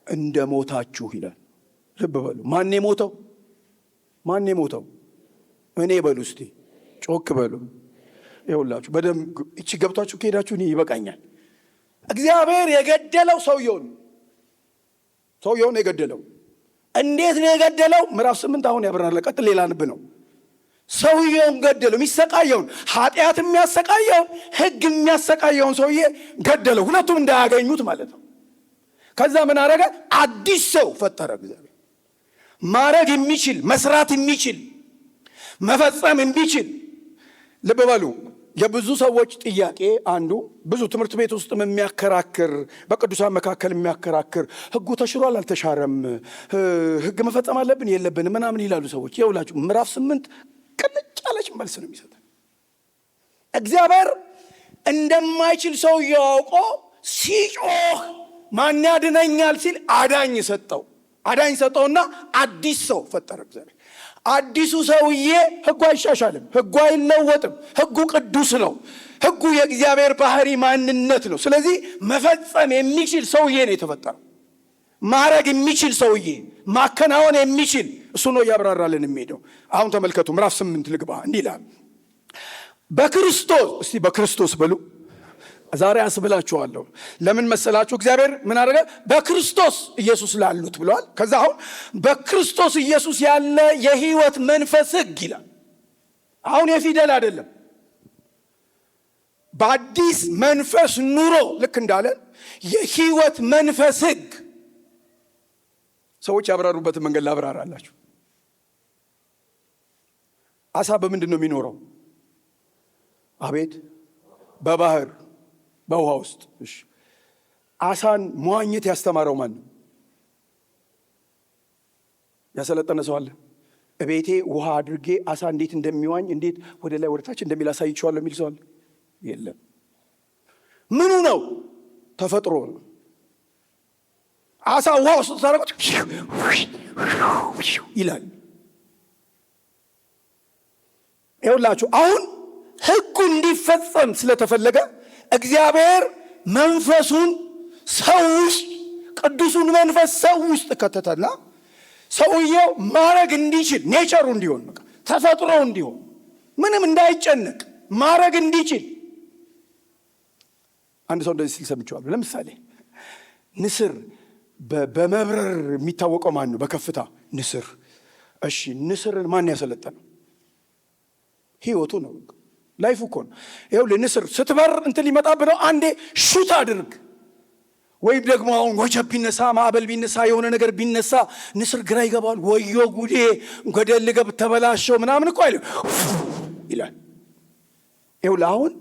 እንደ ሞታችሁ ይላል። ልብ በሉ። ማን የሞተው? ማን የሞተው? እኔ በሉ። እስቲ ጮክ በሉ። ይኸውላችሁ በደንብ እቺ ገብቷችሁ ከሄዳችሁ እኔ ይበቃኛል። እግዚአብሔር የገደለው ሰውየውን የገደለው እንዴት ነው የገደለው? ምዕራፍ 8 አሁን ያብራራል። ቀጥል ሌላ ንብ ነው። ሰውየውን ገደለው። የሚሰቃየውን ኃጢአት የሚያሰቃየውን ሕግ የሚያሰቃየውን ሰውዬ ገደለው። ሁለቱም እንዳያገኙት ማለት ነው። ከዛ ምን አረገ? አዲስ ሰው ፈጠረ። እግዚአብሔር ማረግ የሚችል መስራት የሚችል መፈጸም የሚችል ልብ በሉ። የብዙ ሰዎች ጥያቄ አንዱ ብዙ ትምህርት ቤት ውስጥ የሚያከራክር በቅዱሳን መካከል የሚያከራክር ሕጉ ተሽሯል አልተሻረም፣ ሕግ መፈጸም አለብን የለብን ምናምን ይላሉ ሰዎች። ይኸውላችሁ ምዕራፍ 8 ቅልጭ ያለች መልስ ነው የሚሰጠው። እግዚአብሔር እንደማይችል ሰው ያውቆ ሲጮህ ማን ያድነኛል ሲል አዳኝ ሰጠውና አዲስ ሰው ፈጠረ እግዚአብሔር። አዲሱ ሰውዬ ሕጉ አይሻሻልም፣ ሕጉ አይለወጥም። ሕጉ ቅዱስ ነው። ሕጉ የእግዚአብሔር ባህሪ ማንነት ነው። ስለዚህ መፈጸም የሚችል ሰውዬ ነው የተፈጠረው። ማረግ የሚችል ሰውዬ፣ ማከናወን የሚችል እሱ ነው እያብራራልን የሚሄደው። አሁን ተመልከቱ ምዕራፍ 8 ልግባ። እንዲህ ይላል በክርስቶስ። እስቲ በክርስቶስ በሉ። ዛሬ አስብላችኋለሁ። ለምን መሰላችሁ? እግዚአብሔር ምን አደረገ? በክርስቶስ ኢየሱስ ላሉት ብለዋል። ከዛ አሁን በክርስቶስ ኢየሱስ ያለ የሕይወት መንፈስ ሕግ ይላል። አሁን የፊደል አይደለም፣ በአዲስ መንፈስ ኑሮ ልክ እንዳለን የሕይወት መንፈስ ሕግ። ሰዎች ያብራሩበትን መንገድ ላብራራላችሁ። አሳ በምንድን ነው የሚኖረው? አቤት በባህር በውሃ ውስጥ። እሺ አሳን መዋኘት ያስተማረው ማን ነው? ያሰለጠነ ሰው አለ? እቤቴ ውሃ አድርጌ አሳ እንዴት እንደሚዋኝ እንዴት ወደ ላይ ወደ ታች እንደሚል አሳይቼዋለሁ የሚል ሰው አለ? የለም። ምኑ ነው? ተፈጥሮ ነው። አሳ ውሃ ውስጥ ታረቁት ይላል። ይኸውላችሁ አሁን ሕጉ እንዲፈጸም ስለተፈለገ እግዚአብሔር መንፈሱን ሰው ውስጥ ቅዱሱን መንፈስ ሰው ውስጥ ከተተና ሰውየው ማረግ እንዲችል ኔቸሩ እንዲሆን ተፈጥሮ እንዲሆን ምንም እንዳይጨነቅ ማረግ እንዲችል። አንድ ሰው እንደዚህ ሲል ሰምቼዋለሁ። ለምሳሌ ንስር በመብረር የሚታወቀው ማን ነው? በከፍታ ንስር። እሺ ንስርን ማን ያሰለጠነው? ሕይወቱ ነው። ላይፉ እኮ ነው። ይኸውልህ ንስር ስትበር እንትን ሊመጣብህ ነው። አንዴ ሹት አድርግ ወይም ደግሞ አሁን ወጀብ ቢነሳ ማዕበል ቢነሳ የሆነ ነገር ቢነሳ ንስር ግራ ይገባል። ወዮ ጉዴ ገደል ልገብ ተበላሸው ምናምን እኮ አይልም ይላል። ይኸውልህ አሁን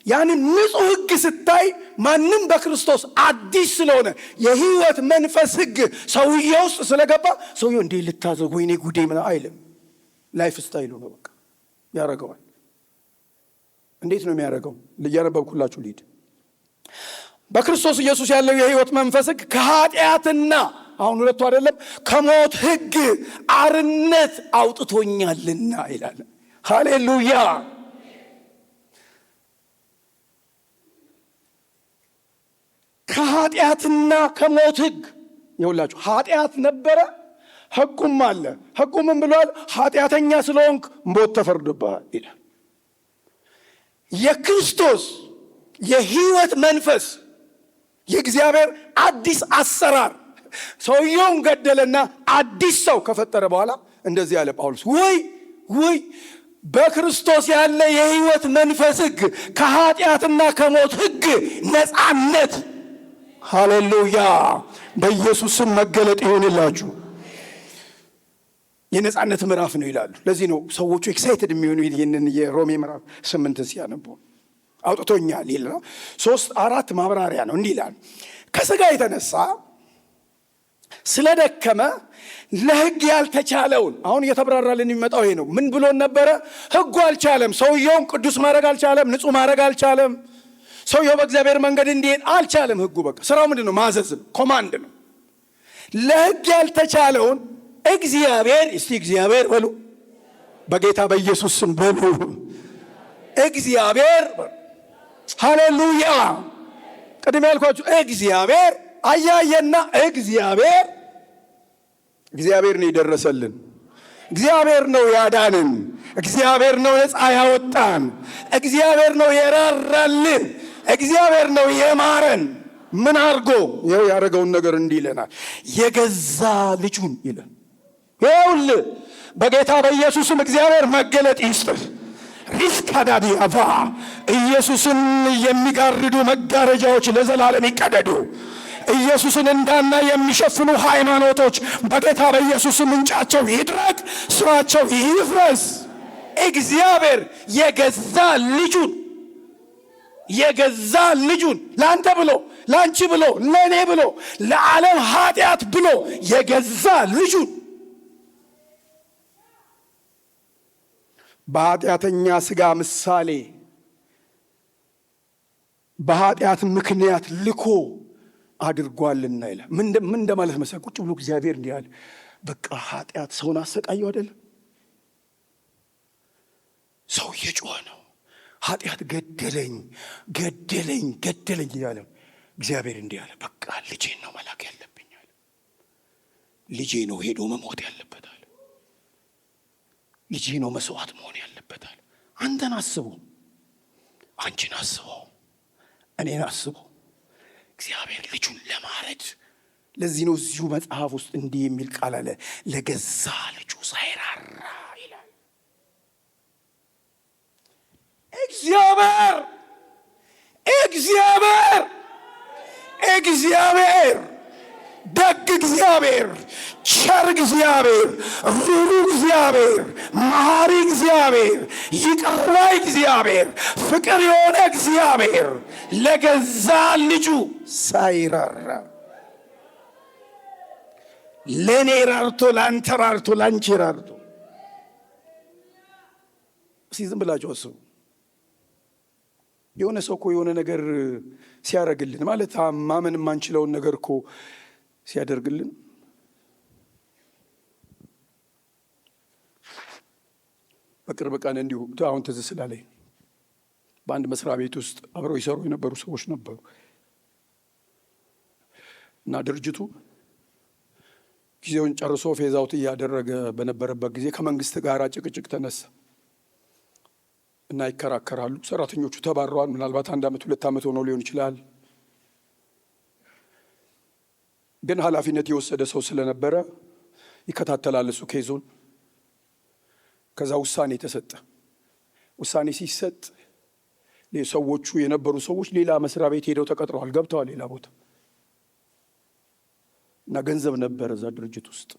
ያንን ንጹሕ ሕግ ስታይ ማንም በክርስቶስ አዲስ ስለሆነ የሕይወት መንፈስ ሕግ ሰውዬው ውስጥ ስለገባ ሰውዬው እንዴ ልታዘግ ወይኔ ጉዴ ምን አይልም። ላይፍ ስታይሉ ነው በቃ ያደርገዋል። እንዴት ነው የሚያደርገው? እያነበብኩላችሁ ልሂድ። በክርስቶስ ኢየሱስ ያለው የሕይወት መንፈስ ሕግ ከኃጢአትና አሁን ሁለቱ አይደለም ከሞት ሕግ አርነት አውጥቶኛልና ይላል። ሃሌሉያ። ከኃጢአትና ከሞት ሕግ ይኸውላችሁ፣ ኃጢአት ነበረ፣ ሕጉም አለ። ሕጉ ምን ብሏል? ኃጢአተኛ ስለሆንክ ሞት ተፈርዶብሃል ይላል። የክርስቶስ የሕይወት መንፈስ የእግዚአብሔር አዲስ አሰራር ሰውየውን ገደለና አዲስ ሰው ከፈጠረ በኋላ እንደዚህ ያለ ጳውሎስ፣ ወይ በክርስቶስ ያለ የሕይወት መንፈስ ሕግ ከኃጢአትና ከሞት ሕግ ነፃነት። ሃሌሉያ። በኢየሱስም መገለጥ ይሆንላችሁ። የነፃነት ምዕራፍ ነው ይላሉ። ለዚህ ነው ሰዎቹ ኤክሳይትድ የሚሆኑ ይህንን የሮሜ ምዕራፍ 8 ሲያነቡ አውጥቶኛል ይል ነው። 3-4 ማብራሪያ ነው። እንዲህ ይላል፣ ከሥጋ የተነሳ ስለደከመ ለሕግ ያልተቻለውን። አሁን እየተብራራልን የሚመጣው ይሄ ነው። ምን ብሎን ነበረ? ሕጉ አልቻለም። ሰውየውም ቅዱስ ማድረግ አልቻለም፣ ንጹሕ ማድረግ አልቻለም። ሰውየው በእግዚአብሔር መንገድ እንዲሄድ አልቻለም። ሕጉ በቃ ስራው ምንድን ነው? ማዘዝ ነው፣ ኮማንድ ነው። ለሕግ ያልተቻለውን እግዚአብሔር፣ እስቲ እግዚአብሔር በሉ፣ በጌታ በኢየሱስ ስም በሉ እግዚአብሔር። ሃሌሉያ። ቅድም ያልኳችሁ እግዚአብሔር አያየና እግዚአብሔር ነው የደረሰልን፣ እግዚአብሔር ነው ያዳንን፣ እግዚአብሔር ነው ነፃ ያወጣን፣ እግዚአብሔር ነው የራራልን፣ እግዚአብሔር ነው የማረን። ምን አድርጎ? ይኸው ያደረገውን ነገር እንዲህ ይለናል፣ የገዛ ልጁን ይለን። ይኸውልህ በጌታ በኢየሱስም እግዚአብሔር መገለጥ ይስጥህ። ሪስካዳዲያቫ ኢየሱስን የሚጋርዱ መጋረጃዎች ለዘላለም ይቀደዱ። ኢየሱስን እንዳና የሚሸፍኑ ሃይማኖቶች በጌታ በኢየሱስም ምንጫቸው ይድረቅ፣ ስራቸው ይፍረስ። እግዚአብሔር የገዛ ልጁን ለአንተ ብሎ ለአንቺ ብሎ ለእኔ ብሎ ለዓለም ኃጢአት ብሎ የገዛ ልጁን በኃጢአተኛ ሥጋ ምሳሌ በኃጢአት ምክንያት ልኮ አድርጓልና ይላል። ምን እንደማለት መሰለህ? ቁጭ ብሎ እግዚአብሔር እንዲህ አለ፣ በቃ ኃጢአት ሰውን አሰቃየው አይደለም? ሰው እየጮኸ ነው፣ ኃጢአት ገደለኝ እያለ እግዚአብሔር እንዲህ አለ፣ በቃ ልጄን ነው መላክ ያለብኝ አለ። ልጄ ነው ሄዶ መሞት ያለበታል። ልጄ ነው መስዋዕት መሆን ያለበታል። አንተን አስቡ፣ አንቺን አስበው፣ እኔን አስበው። እግዚአብሔር ልጁን ለማረድ። ለዚህ ነው እዚሁ መጽሐፍ ውስጥ እንዲህ የሚል ቃል አለ፣ ለገዛ ልጁ ሳይራራ ይላል። እግዚአብሔር ደግ እግዚአብሔር፣ ቸር እግዚአብሔር፣ ሩሩ እግዚአብሔር፣ መሐሪ እግዚአብሔር፣ ይቅር ባይ እግዚአብሔር፣ ፍቅር የሆነ እግዚአብሔር ለገዛ ልጁ ሳይራራ ለእኔ ራርቶ፣ ለአንተ ራርቶ፣ ለአንቺ ራርቶ። እስኪ ዝም ብላችሁ አስቡ። የሆነ ሰው እኮ የሆነ ነገር ሲያደርግልን ማለት ማመን የማንችለውን ነገር እኮ ሲያደርግልን በቅርብ ቀን እንዲሁ አሁን ትዝ ስላለኝ በአንድ መስሪያ ቤት ውስጥ አብረው ይሰሩ የነበሩ ሰዎች ነበሩ እና ድርጅቱ ጊዜውን ጨርሶ ፌዛውት እያደረገ በነበረበት ጊዜ ከመንግስት ጋር ጭቅጭቅ ተነሳ እና ይከራከራሉ። ሰራተኞቹ ተባረዋል። ምናልባት 1 ዓመት 2 ዓመት ሆኖ ሊሆን ይችላል። ግን ኃላፊነት የወሰደ ሰው ስለነበረ ይከታተላል እሱ ኬዙን። ከዛ ውሳኔ ተሰጠ። ውሳኔ ሲሰጥ ሰዎቹ የነበሩ ሰዎች ሌላ መስሪያ ቤት ሄደው ተቀጥረዋል፣ ገብተዋል ሌላ ቦታ። እና ገንዘብ ነበረ እዛ ድርጅት ውስጥ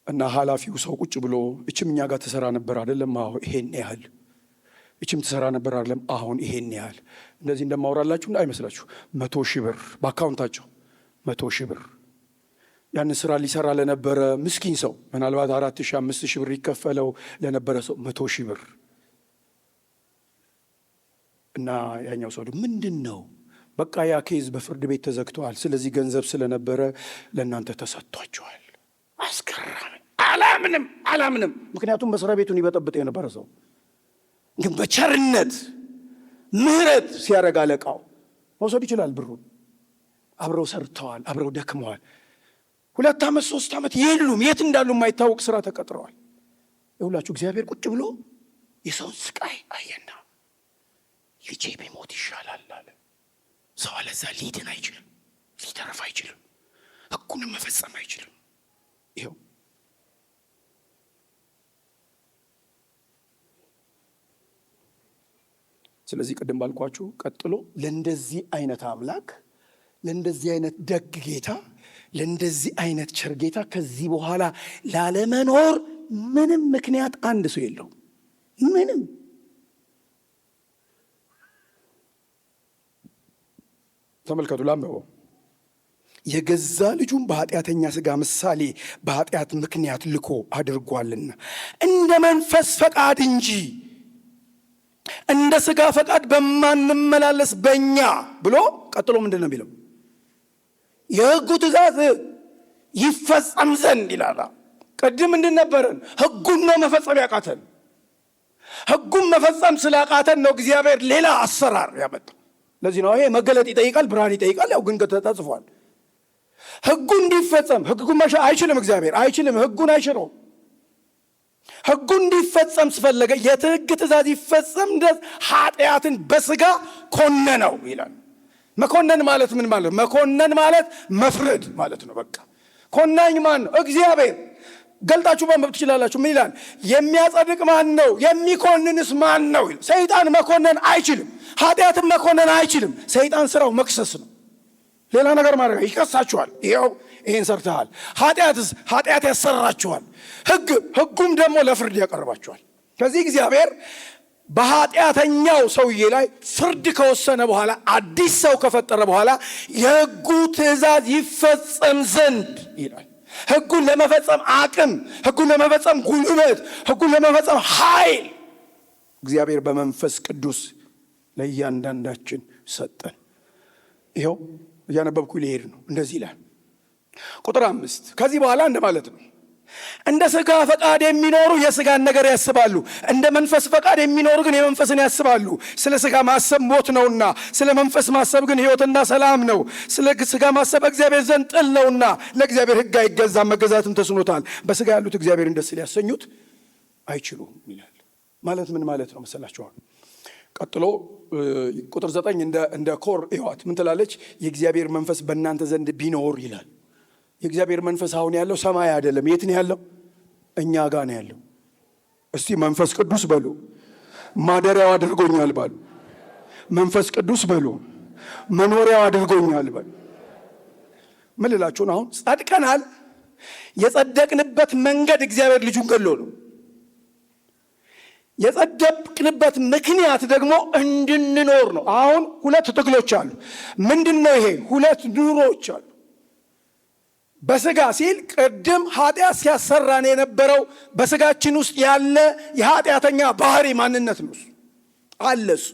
እና ኃላፊው ሰው ቁጭ ብሎ እችም እኛ ጋር ትሰራ ነበር አይደለም? አዎ ይሄን ያህል። እችም ትሰራ ነበር አይደለም? አሁን ይሄን ያህል። እንደዚህ እንደማወራላችሁ አይመስላችሁ። 100,000 ብር በአካውንታቸው 100,000 ብር ያን ስራ ሊሰራ ለነበረ ምስኪን ሰው ምናልባት 4,000 5,000 ብር ይከፈለው ለነበረ ሰው 100,000 ብር እና ያኛው ሰው ምንድን ነው? በቃ ያ ኬዝ በፍርድ ቤት ተዘግቷል። ስለዚህ ገንዘብ ስለነበረ ለእናንተ ተሰጥቷቸዋል። አስገራሚ። አላምንም። ምክንያቱም መስሪያ ቤቱን ይበጠብጥ የነበረ ሰው ግን በቸርነት ምህረት ሲያደርግ አለቃው መውሰድ ይችላል ብሩን። አብረው ሰርተዋል፣ አብረው ደክመዋል። 2 ዓመት 3 ዓመት የሉም፣ የት እንዳሉ የማይታወቅ ስራ ተቀጥረዋል። ይሁላችሁ እግዚአብሔር ቁጭ ብሎ የሰውን ስቃይ አየና ልጄ ቢሞት ይሻላል አለ። ሰው አለዛ ሊድን አይችልም፣ ሊተረፍ አይችልም፣ ሕጉንም መፈጸም አይችልም። ይኸው ስለዚህ ቅድም ባልኳችሁ ቀጥሎ ለእንደዚህ አይነት አምላክ፣ ለእንደዚህ አይነት ደግ ጌታ፣ ለእንደዚህ አይነት ቸር ጌታ ከዚህ በኋላ ላለመኖር ምንም ምክንያት አንድ ሰው የለው። ምንም ተመልከቱ፣ ላንብበው። የገዛ ልጁን በኃጢአተኛ ሥጋ ምሳሌ በኃጢአት ምክንያት ልኮ አድርጓልና እንደ መንፈስ ፈቃድ እንጂ እንደ ሥጋ ፈቃድ በማንመላለስ በእኛ ብሎ ቀጥሎ ምንድን ነው የሚለው? የሕጉ ትእዛዝ ይፈጸም ዘንድ ይላል። ቅድም እንድነበረን ሕጉን ነው መፈጸም ያቃተን። ሕጉን መፈጸም ስላቃተን ነው እግዚአብሔር ሌላ አሰራር ያመጣው። ለዚህ ነው ይሄ መገለጥ ይጠይቃል፣ ብርሃን ይጠይቃል። ያው ግን ተጽፏል። ሕጉ እንዲፈጸም ሕጉን መሻር አይችልም። እግዚአብሔር አይችልም፣ ሕጉን አይሽረውም። ሕጉ እንዲፈጸም ስፈለገ የሕግ ትእዛዝ ይፈጸም ድረስ ኃጢአትን በሥጋ ኮነነው ይላል። መኮነን ማለት ምን ማለት? መኮነን ማለት መፍረድ ማለት ነው። በቃ ኮናኝ ማን ነው? እግዚአብሔር። ገልጣችሁ ማንበብ ትችላላችሁ። ምን ይላል? የሚያጸድቅ ማን ነው? የሚኮንንስ ማን ነው? ሰይጣን መኮነን አይችልም። ኃጢአትን መኮነን አይችልም። ሰይጣን ስራው መክሰስ ነው። ሌላ ነገር ማድረግ ይከሳችኋል። ይኸው ይህን ሰርተሃል። ኃጢአትስ ኃጢአት ያሰራችኋል። ሕጉም ደግሞ ለፍርድ ያቀርባችኋል። ከዚህ እግዚአብሔር በኃጢአተኛው ሰውዬ ላይ ፍርድ ከወሰነ በኋላ አዲስ ሰው ከፈጠረ በኋላ የሕጉ ትእዛዝ ይፈጸም ዘንድ ይላል። ሕጉን ለመፈጸም አቅም፣ ሕጉን ለመፈጸም ጉልበት፣ ሕጉን ለመፈጸም ኃይል እግዚአብሔር በመንፈስ ቅዱስ ለእያንዳንዳችን ሰጠን። ይኸው እያነበብኩ ሊሄድ ነው። እንደዚህ ይላል ቁጥር 5 ከዚህ በኋላ እንደማለት ነው እንደ ሥጋ ፈቃድ የሚኖሩ የሥጋን ነገር ያስባሉ፣ እንደ መንፈስ ፈቃድ የሚኖሩ ግን የመንፈስን ያስባሉ። ስለ ሥጋ ማሰብ ሞት ነውና፣ ስለ መንፈስ ማሰብ ግን ሕይወትና ሰላም ነው። ስለ ሥጋ ማሰብ እግዚአብሔር ዘንድ ጥል ነውና፣ ለእግዚአብሔር ሕግ አይገዛም፣ መገዛትም ተስኖታል። በሥጋ ያሉት እግዚአብሔርን ደስ ሊያሰኙት አይችሉም ይላል። ማለት ምን ማለት ነው መሰላችኋል? ቀጥሎ ቁጥር 9 እንደ ኮር ሕይወት ምን ትላለች? የእግዚአብሔር መንፈስ በእናንተ ዘንድ ቢኖር ይላል። የእግዚአብሔር መንፈስ አሁን ያለው ሰማይ አይደለም። የት ነው ያለው? እኛ ጋር ነው ያለው። እስቲ መንፈስ ቅዱስ በሉ። ማደሪያው አድርጎኛል በሉ። መንፈስ ቅዱስ በሉ። መኖሪያው አድርጎኛል በሉ። ምን ልላችሁ ነው? አሁን ጸድቀናል። የጸደቅንበት መንገድ እግዚአብሔር ልጁን ገሎ ነው። የጸደቅንበት ምክንያት ደግሞ እንድንኖር ነው። አሁን 2 ትግሎች አሉ። ምንድን ነው ይሄ? 2 ኑሮች አሉ። በሥጋ ሲል ቅድም ኃጢአት ሲያሰራን የነበረው በሥጋችን ውስጥ ያለ የኃጢአተኛ ባህሪ ማንነት ነው። እሱ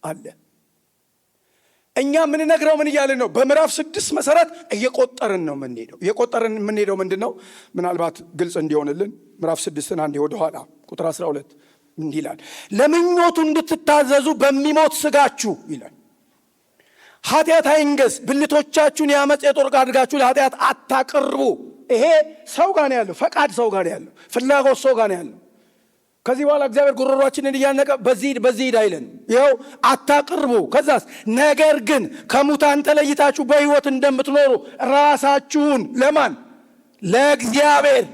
አለ። እኛ የምንነግረው ምን እያልን ነው? በምዕራፍ 6 መሰረት እየቆጠርን ነው የምንሄደው። እየቆጠርን የምንሄደው ምንድን ነው? ምናልባት ግልጽ እንዲሆንልን ምዕራፍ 6 አንዴ ወደኋላ ቁጥር 12 እንዲህ ይላል፣ ለምኞቱ እንድትታዘዙ በሚሞት ሥጋችሁ ይላል ኃጢአት አይንገስ፣ ብልቶቻችሁን የዓመፅ የጦር ዕቃ አድርጋችሁ ለኃጢአት አታቅርቡ። ይሄ ሰው ጋር ነው ያለው፣ ፈቃድ ሰው ጋር ነው ያለው፣ ፍላጎት ሰው ጋር ነው ያለው። ከዚህ በኋላ እግዚአብሔር ጉሮሯችንን እያነቀ በዚህ ሂድ አይለን። ይኸው አታቅርቡ። ከዛስ ነገር ግን ከሙታን ተለይታችሁ በሕይወት እንደምትኖሩ ራሳችሁን ለማን? ለእግዚአብሔር፣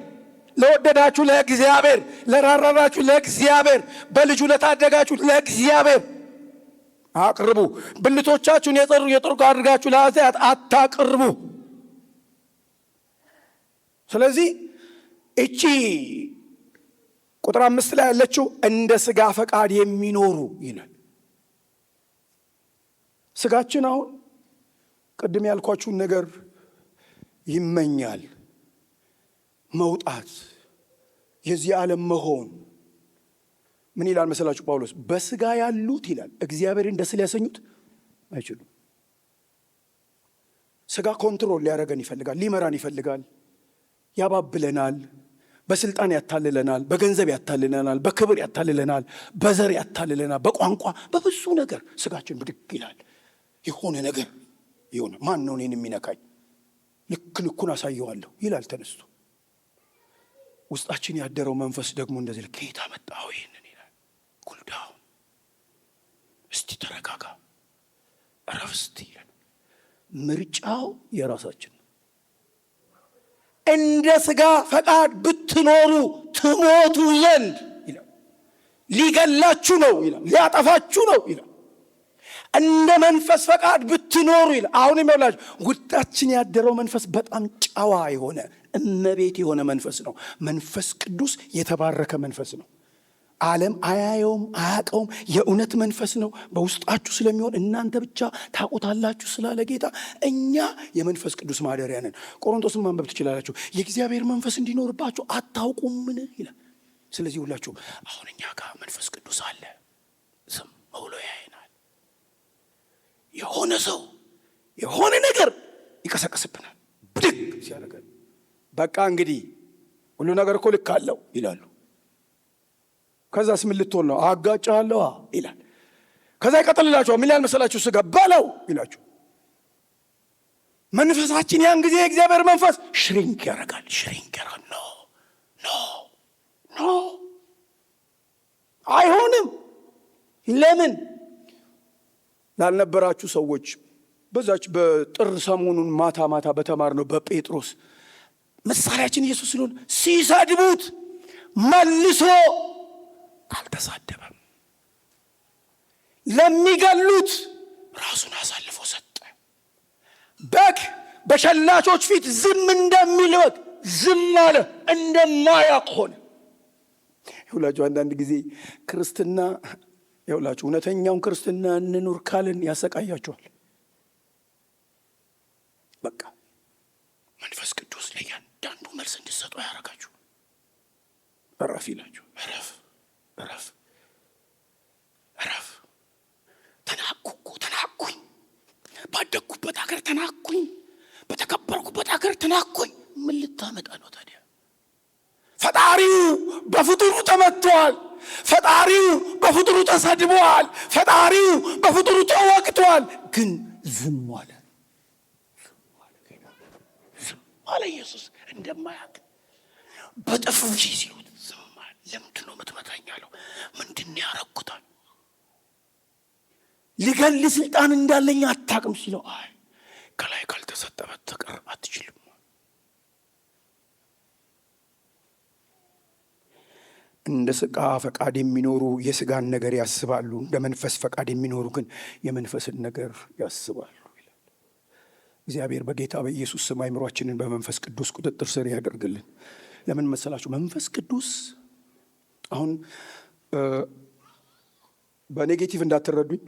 ለወደዳችሁ ለእግዚአብሔር፣ ለራራራችሁ ለእግዚአብሔር፣ በልጁ ለታደጋችሁ ለእግዚአብሔር አቅርቡ። ብልቶቻችሁን የጦር ዕቃ አድርጋችሁ ለኃጢአት አታቅርቡ። ስለዚህ እቺ ቁጥር 5 ላይ ያለችው እንደ ሥጋ ፈቃድ የሚኖሩ ይላል። ሥጋችን አሁን ቅድም ያልኳችሁን ነገር ይመኛል። መውጣት፣ የዚህ ዓለም መሆን። ምን ይላል መሰላችሁ ጳውሎስ? በሥጋ ያሉት ይላል እግዚአብሔርን ደስ ሊያሰኙት አይችሉም። ሥጋ ኮንትሮል ሊያደርገን ይፈልጋል፣ ሊመራን ይፈልጋል፣ ያባብለናል፣ በስልጣን ያታልለናል፣ በገንዘብ ያታልለናል፣ በክብር ያታልለናል፣ በዘር ያታልለናል፣ በቋንቋ በብዙ ነገር ሥጋችን ብድግ ይላል። የሆነ ነገር ይሆነ ማን ነው እኔን የሚነካኝ? ልክ ልኩን አሳየዋለሁ ይላል ተነስቶ። ውስጣችን ያደረው መንፈስ ደግሞ እንደዚህ ከየት አመጣው ይሄንን ይላል። ኩልዳው እስቲ ተረጋጋ፣ እረፍ እስቲ ይላል። ምርጫው የራሳችን ነው። እንደ ሥጋ ፈቃድ ብትኖሩ ትሞቱ ዘንድ ይላል። ሊገላችሁ ነው ይላል፣ ሊያጠፋችሁ ነው ይላል። እንደ መንፈስ ፈቃድ ብትኖሩ ይላል። አሁን ይመላችሁ ውስጣችን ያደረው መንፈስ በጣም ጨዋ የሆነ እመቤት የሆነ መንፈስ ነው። መንፈስ ቅዱስ የተባረከ መንፈስ ነው። ዓለም አያየውም፣ አያውቀውም። የእውነት መንፈስ ነው። በውስጣችሁ ስለሚሆን እናንተ ብቻ ታውቁታላችሁ ስላለ ጌታ እኛ የመንፈስ ቅዱስ ማደሪያ ነን። ቆሮንቶስን ማንበብ ትችላላችሁ። የእግዚአብሔር መንፈስ እንዲኖርባችሁ አታውቁምን ይላል። ስለዚህ ሁላችሁ አሁን እኛ ጋር መንፈስ ቅዱስ አለ። ዝም ብሎ ያየናል። የሆነ ሰው የሆነ ነገር ይቀሰቅስብናል። ብድግ ሲያደርገን በቃ እንግዲህ ሁሉ ነገር እኮ ልክ አለው ይላሉ። ከዛስ ምን ልትሆን ነው? አጋጫለሁ ይላል። ከዛ ይቀጥልላችኋል። ምን ያህል መሰላችሁ? ሥጋ በለው ይላችሁ። መንፈሳችን ያን ጊዜ የእግዚአብሔር መንፈስ ሽሪንክ ያደርጋል። ኖ አይሆንም። ለምን ላልነበራችሁ ሰዎች በዛች በጥር ሰሞኑን ማታ በተማርነው በጴጥሮስ ምሳሌያችን ኢየሱስ ስለሆነ ሲሰድቡት መልሶ አልተሳደበም። ለሚገሉት ራሱን አሳልፎ ሰጠ። በግ በሸላቾች ፊት ዝም እንደሚል በግ ዝም አለ፣ እንደማያውቅ ሆነ። ይሁላችሁ አንዳንድ ጊዜ ክርስትና ይሁላችሁ እውነተኛውን ክርስትና እንኑር ካልን ያሰቃያችኋል። በቃ መንፈስ ቅዱስ ለእያንዳንዱ መልስ እንዲሰጡ ያደርጋችሁ። እረፍ ይላችሁ። እረፍ። ተናኩኝ። ባደግኩበት ሀገር ተናኩኝ። በተከበርኩበት ሀገር ተናኩኝ። ምን ልታመጣ ነው ታዲያ? ፈጣሪው በፍጡሩ ተመቷል። ፈጣሪው በፍጡሩ ተሰድቧል። ፈጣሪው በፍጡሩ ተወቅቷል። ግን ዝም አለ። ኢየሱስ እንደማያውቅ በጥፊ ሲሉት ዝም አለ። ለምንድን ነው የምትመታኝ አለው። ምንድን ነው ያረኩታል? ሊገል ስልጣን እንዳለኝ አታውቅም ሲለው አይ ከላይ ካልተሰጠ በስተቀር አትችልም። እንደ ሥጋ ፈቃድ የሚኖሩ የሥጋን ነገር ያስባሉ፣ እንደ መንፈስ ፈቃድ የሚኖሩ ግን የመንፈስን ነገር ያስባሉ ይላል። እግዚአብሔር በጌታ በኢየሱስ ስም አእምሯችንን በመንፈስ ቅዱስ ቁጥጥር ስር ያደርግልን። ለምን መሰላችሁ? መንፈስ ቅዱስ አሁን በኔጌቲቭ እንዳትረዱኝ።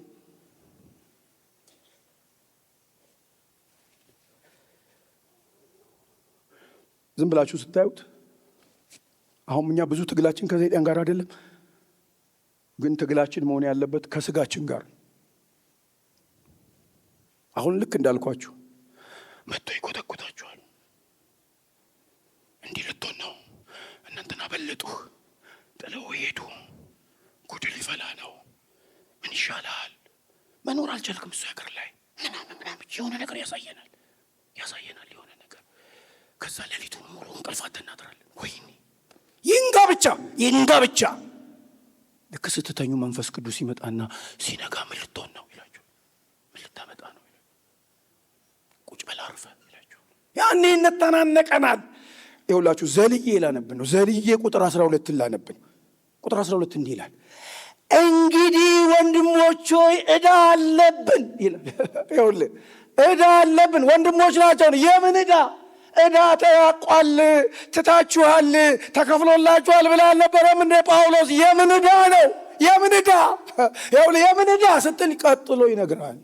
ዝም ብላችሁ ስታዩት አሁን እኛ ብዙ ትግላችን ከሰይጣን ጋር አይደለም፣ ግን ትግላችን መሆን ያለበት ከሥጋችን ጋር። አሁን ልክ እንዳልኳችሁ መጥቶ ይኮተኮታችኋል። እንዲህ ልትሆን ነው፣ እናንተን አበለጡህ፣ ጥለው ሄዱ፣ ጉድ ሊፈላ ነው፣ ምን ይሻላል፣ መኖር አልቻልክም እሱ ሀገር ላይ ምናምን የሆነ ነገር ያሳየናል የሆነ ነገር። ከዛ ሌሊቱን ሙሉ እንቅልፋት እናድራለን። ወይኔ ይንጋ ብቻ። ልክ ስትተኙ መንፈስ ቅዱስ ይመጣና ሲነጋ ምን ልትሆን ነው ይላችሁ፣ ምን ልታመጣ ነው ይላችሁ፣ ቁጭ በል አርፈህ ይላችሁ። ያኔ እንተናነቀናል። ይኸውላችሁ ዘልዬ ላነብን ነው። ዘልዬ ቁጥር 12 ላነብን። ቁጥር 12 እንዲህ ይላል፣ እንግዲህ ወንድሞች ሆይ ዕዳ አለብን ይላል። ይኸውልህ ዕዳ አለብን። ወንድሞች ናቸው። የምን ዕዳ? ዕዳ ተያቋል፣ ትታችኋል፣ ተከፍሎላችኋል ብላ አልነበረም እንደ ጳውሎስ? የምን ዕዳ ነው? የምን ዕዳ? የምን ዕዳ ስትል ቀጥሎ ይነግራል።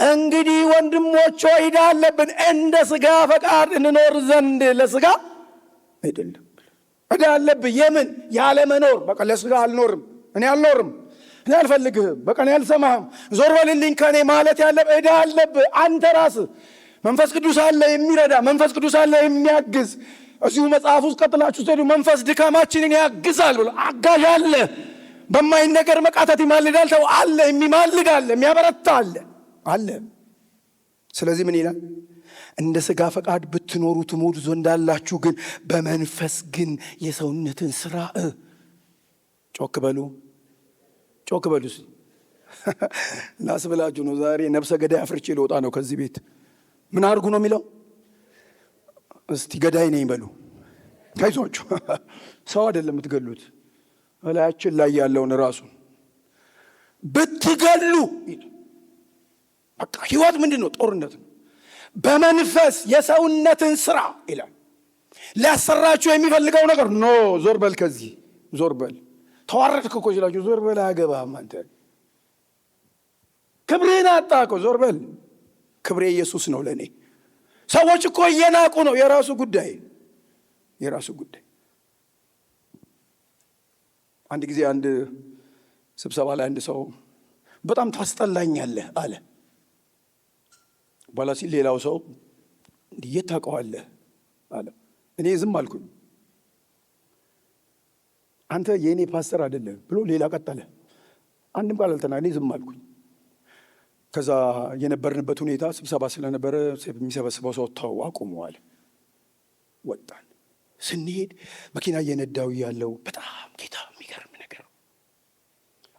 እንግዲህ ወንድሞች ሆይ ዕዳ አለብን፣ እንደ ሥጋ ፈቃድ እንኖር ዘንድ ለሥጋ አይደለም። ዕዳ አለብህ። የምን? ያለ መኖር። በቃ ለሥጋ አልኖርም፣ እኔ አልኖርም፣ እኔ አልፈልግህም፣ በቃ እኔ አልሰማህም፣ ዞር በልልኝ ከኔ ማለት ያለብህ ዕዳ አለብህ አንተ ራስህ። መንፈስ ቅዱስ አለ የሚረዳ፣ መንፈስ ቅዱስ አለ የሚያግዝ። እዚሁ መጽሐፍ ውስጥ ቀጥላችሁ ስትሄዱ መንፈስ ድካማችንን ያግዛል ብሎ አጋዥ አለ። በማይነገር መቃተት ይማልዳል ተው አለ፣ የሚማልድ አለ፣ የሚያበረታ አለ። ስለዚህ ምን ይላል? እንደ ሥጋ ፈቃድ ብትኖሩ ትሞቱ ዘንድ አላችሁ፣ ግን በመንፈስ ግን የሰውነትን ሥራ ጮክ በሉ ላስብላችሁ ነው። ዛሬ ነፍሰ ገዳይ አፍርቼ ልወጣ ነው ከዚህ ቤት። ምን አድርጉ ነው የሚለው? እስቲ ገዳይ ነኝ በሉ። ታይዟችሁ ሰው አይደለም የምትገሉት፣ እላያችን ላይ ያለውን ራሱን ብትገሉ። በቃ ህይወት ምንድን ነው? ጦርነት ነው። በመንፈስ የሰውነትን ሥራ ይላል። ሊያሰራችሁ የሚፈልገው ነገር ኖ ዞር በል፣ ከዚህ ዞር በል። ተዋረድክ እኮ ሲላችሁ ዞር በል፣ አያገባህም አንተ። ክብርህን አጣ እኮ ዞር በል። ክብሬ ኢየሱስ ነው ለእኔ። ሰዎች እኮ እየናቁ ነው። የራሱ ጉዳይ። አንድ ጊዜ አንድ ስብሰባ ላይ አንድ ሰው በጣም ታስጠላኛለህ አለ። በኋላ ሲል ሌላው ሰው የት ታውቀዋለህ አለ። እኔ ዝም አልኩኝ። አንተ የእኔ ፓስተር አይደለም ብሎ ሌላ ቀጠለ። አንድም ቃል አልተናገረ። እኔ ዝም አልኩኝ። ከዛ የነበርንበት ሁኔታ ስብሰባ ስለነበረ የሚሰበስበው ሰው ተው አቁመዋል። ወጣን። ስንሄድ መኪና እየነዳው ያለው በጣም ጌታ የሚገርም ነገር፣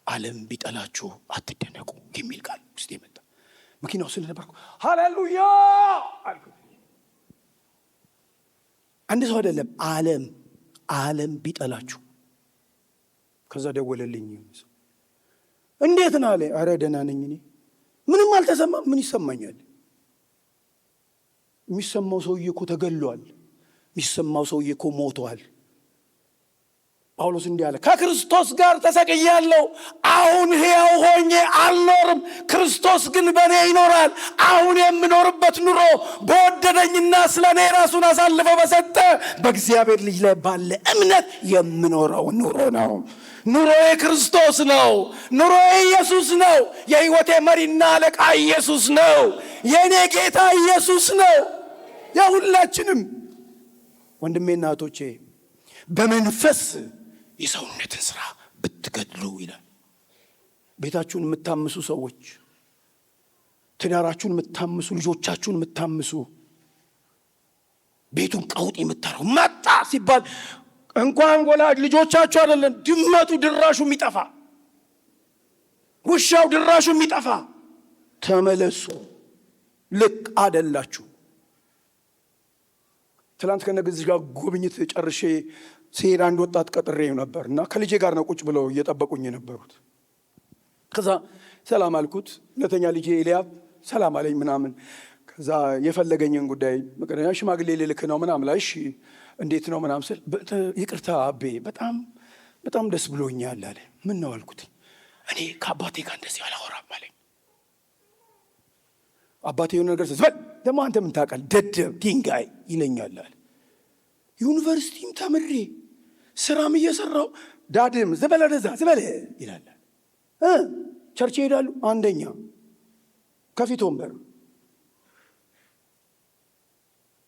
ዓለም ቢጠላችሁ አትደነቁ የሚል ቃል ውስጥ የመጣ መኪናው ስለነበርኩ ሃሌሉያ አልኩ። አንድ ሰው አይደለም ዓለም ቢጠላችሁ። ከዛ ደወለልኝ። እንዴት ነህ አለ። አረ ደህና ነኝ እኔ፣ ምንም አልተሰማም። ምን ይሰማኛል? የሚሰማው ሰውዬ እኮ ተገሏል። የሚሰማው ሰውዬ እኮ ሞቷል። ጳውሎስ እንዲህ አለ፣ ከክርስቶስ ጋር ተሰቅያለሁ፣ አሁን ሕያው ሆኜ አልኖርም፣ ክርስቶስ ግን በእኔ ይኖራል። አሁን የምኖርበት ኑሮ በወደደኝና ስለ እኔ ራሱን አሳልፎ በሰጠ በእግዚአብሔር ልጅ ላይ ባለ እምነት የምኖረው ኑሮ ነው። ኑሮዬ ክርስቶስ ነው። ኑሮዬ ኢየሱስ ነው። የሕይወቴ መሪና አለቃ ኢየሱስ ነው። የእኔ ጌታ ኢየሱስ ነው። የሁላችንም ወንድሜና እህቶቼ በመንፈስ የሰውነትን ሥራ ብትገድሉ ይላል። ቤታችሁን የምታምሱ ሰዎች፣ ትዳራችሁን የምታምሱ፣ ልጆቻችሁን የምታምሱ፣ ቤቱን ቀውጥ የምታረው መጣ ሲባል እንኳን ወላጅ ልጆቻችሁ አይደለም ድመቱ ድራሹ የሚጠፋ፣ ውሻው ድራሹ የሚጠፋ፣ ተመለሱ። ልክ አደላችሁ። ትላንት ከነግዝሽ ጋር ጉብኝት ጨርሼ ሲሄድ አንድ ወጣት ቀጥሬው ነበር እና ከልጄ ጋር ነው ቁጭ ብለው እየጠበቁኝ የነበሩት። ከዛ ሰላም አልኩት። ሁለተኛ ልጄ ኤልያብ ሰላም አለኝ ምናምን። ከዛ የፈለገኝን ጉዳይ መቀደኛ ሽማግሌ ልልክ ነው ምናምን ላይ እሺ እንዴት ነው ምናምን ስል ይቅርታ አቤ በጣም ደስ ብሎኛል አለ። ምን ነው አልኩት። እኔ ከአባቴ ጋር እንደዚህ አላወራም አለኝ። አባቴ የሆነ ነገር ስበል ደግሞ አንተ ምን ታውቃለህ ደደብ ድንጋይ ይለኛል አለ። ዩኒቨርሲቲም ተምሬ ስራም እየሰራው ዳድም ዝበለ ደዛ ዝበለ ይላል። ቸርች ይሄዳሉ። አንደኛ ከፊት ወንበር።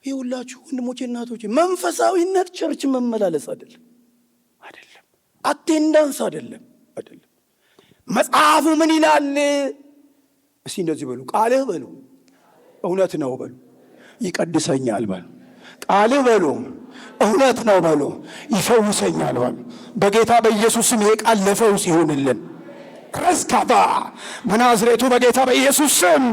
ይኸውላችሁ ወንድሞቼ እናቶቼ፣ መንፈሳዊነት ቸርች መመላለስ አይደለም፣ አቴንዳንስ አይደለም። መጽሐፉ ምን ይላል? እስቲ እንደዚህ በሉ፣ ቃልህ በሉ እውነት ነው በሉ፣ ይቀድሰኛል በሉ፣ ቃልህ በሉ እውነት ነው በሉ፣ ይፈውሰኛል በሉ። በጌታ በኢየሱስም ይሄ ቃል ለፈውስ ይሁንልን። ረስካባ በናዝሬቱ በጌታ በኢየሱስ ስም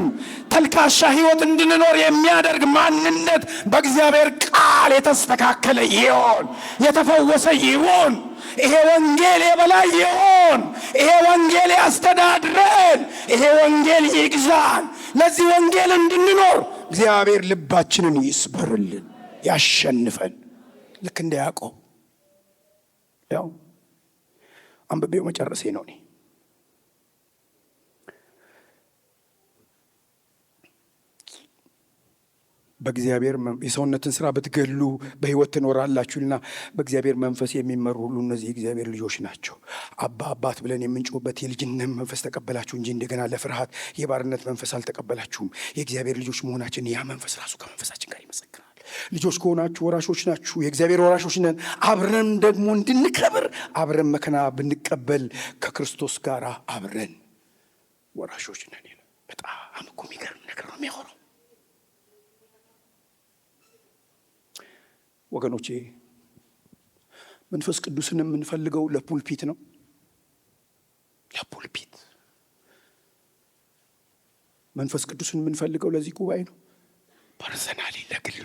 ተልካሻ ሕይወት እንድንኖር የሚያደርግ ማንነት በእግዚአብሔር ቃል የተስተካከለ ይሆን፣ የተፈወሰ ይሆን። ይሄ ወንጌል የበላይ ይሆን። ይሄ ወንጌል ያስተዳድረን። ይሄ ወንጌል ይግዛን። ለዚህ ወንጌል እንድንኖር እግዚአብሔር ልባችንን ይስበርልን፣ ያሸንፈን። ልክ እንደ ያዕቆብ ያው አንብቤው መጨረሴ ነው። እኔ በእግዚአብሔር የሰውነትን ስራ ብትገሉ በሕይወት ትኖራላችሁና በእግዚአብሔር መንፈስ የሚመሩ ሁሉ እነዚህ የእግዚአብሔር ልጆች ናቸው። አባ አባት ብለን የምንጮህበት የልጅነት መንፈስ ተቀበላችሁ እንጂ እንደገና ለፍርሃት የባርነት መንፈስ አልተቀበላችሁም። የእግዚአብሔር ልጆች መሆናችን ያ መንፈስ ራሱ ከመንፈሳችን ጋር ይመሰክራል። ልጆች ከሆናችሁ ወራሾች ናችሁ፣ የእግዚአብሔር ወራሾች ነን። አብረን ደግሞ እንድንከብር አብረን መከራ ብንቀበል ከክርስቶስ ጋር አብረን ወራሾች ነን። በጣም እኮ የሚገርም ነገር ነው የሚያወራው። ወገኖቼ መንፈስ ቅዱስን የምንፈልገው ለፑልፒት ነው። ለፑልፒት መንፈስ ቅዱስን የምንፈልገው ለዚህ ጉባኤ ነው። ፐርሰናሊ ለግል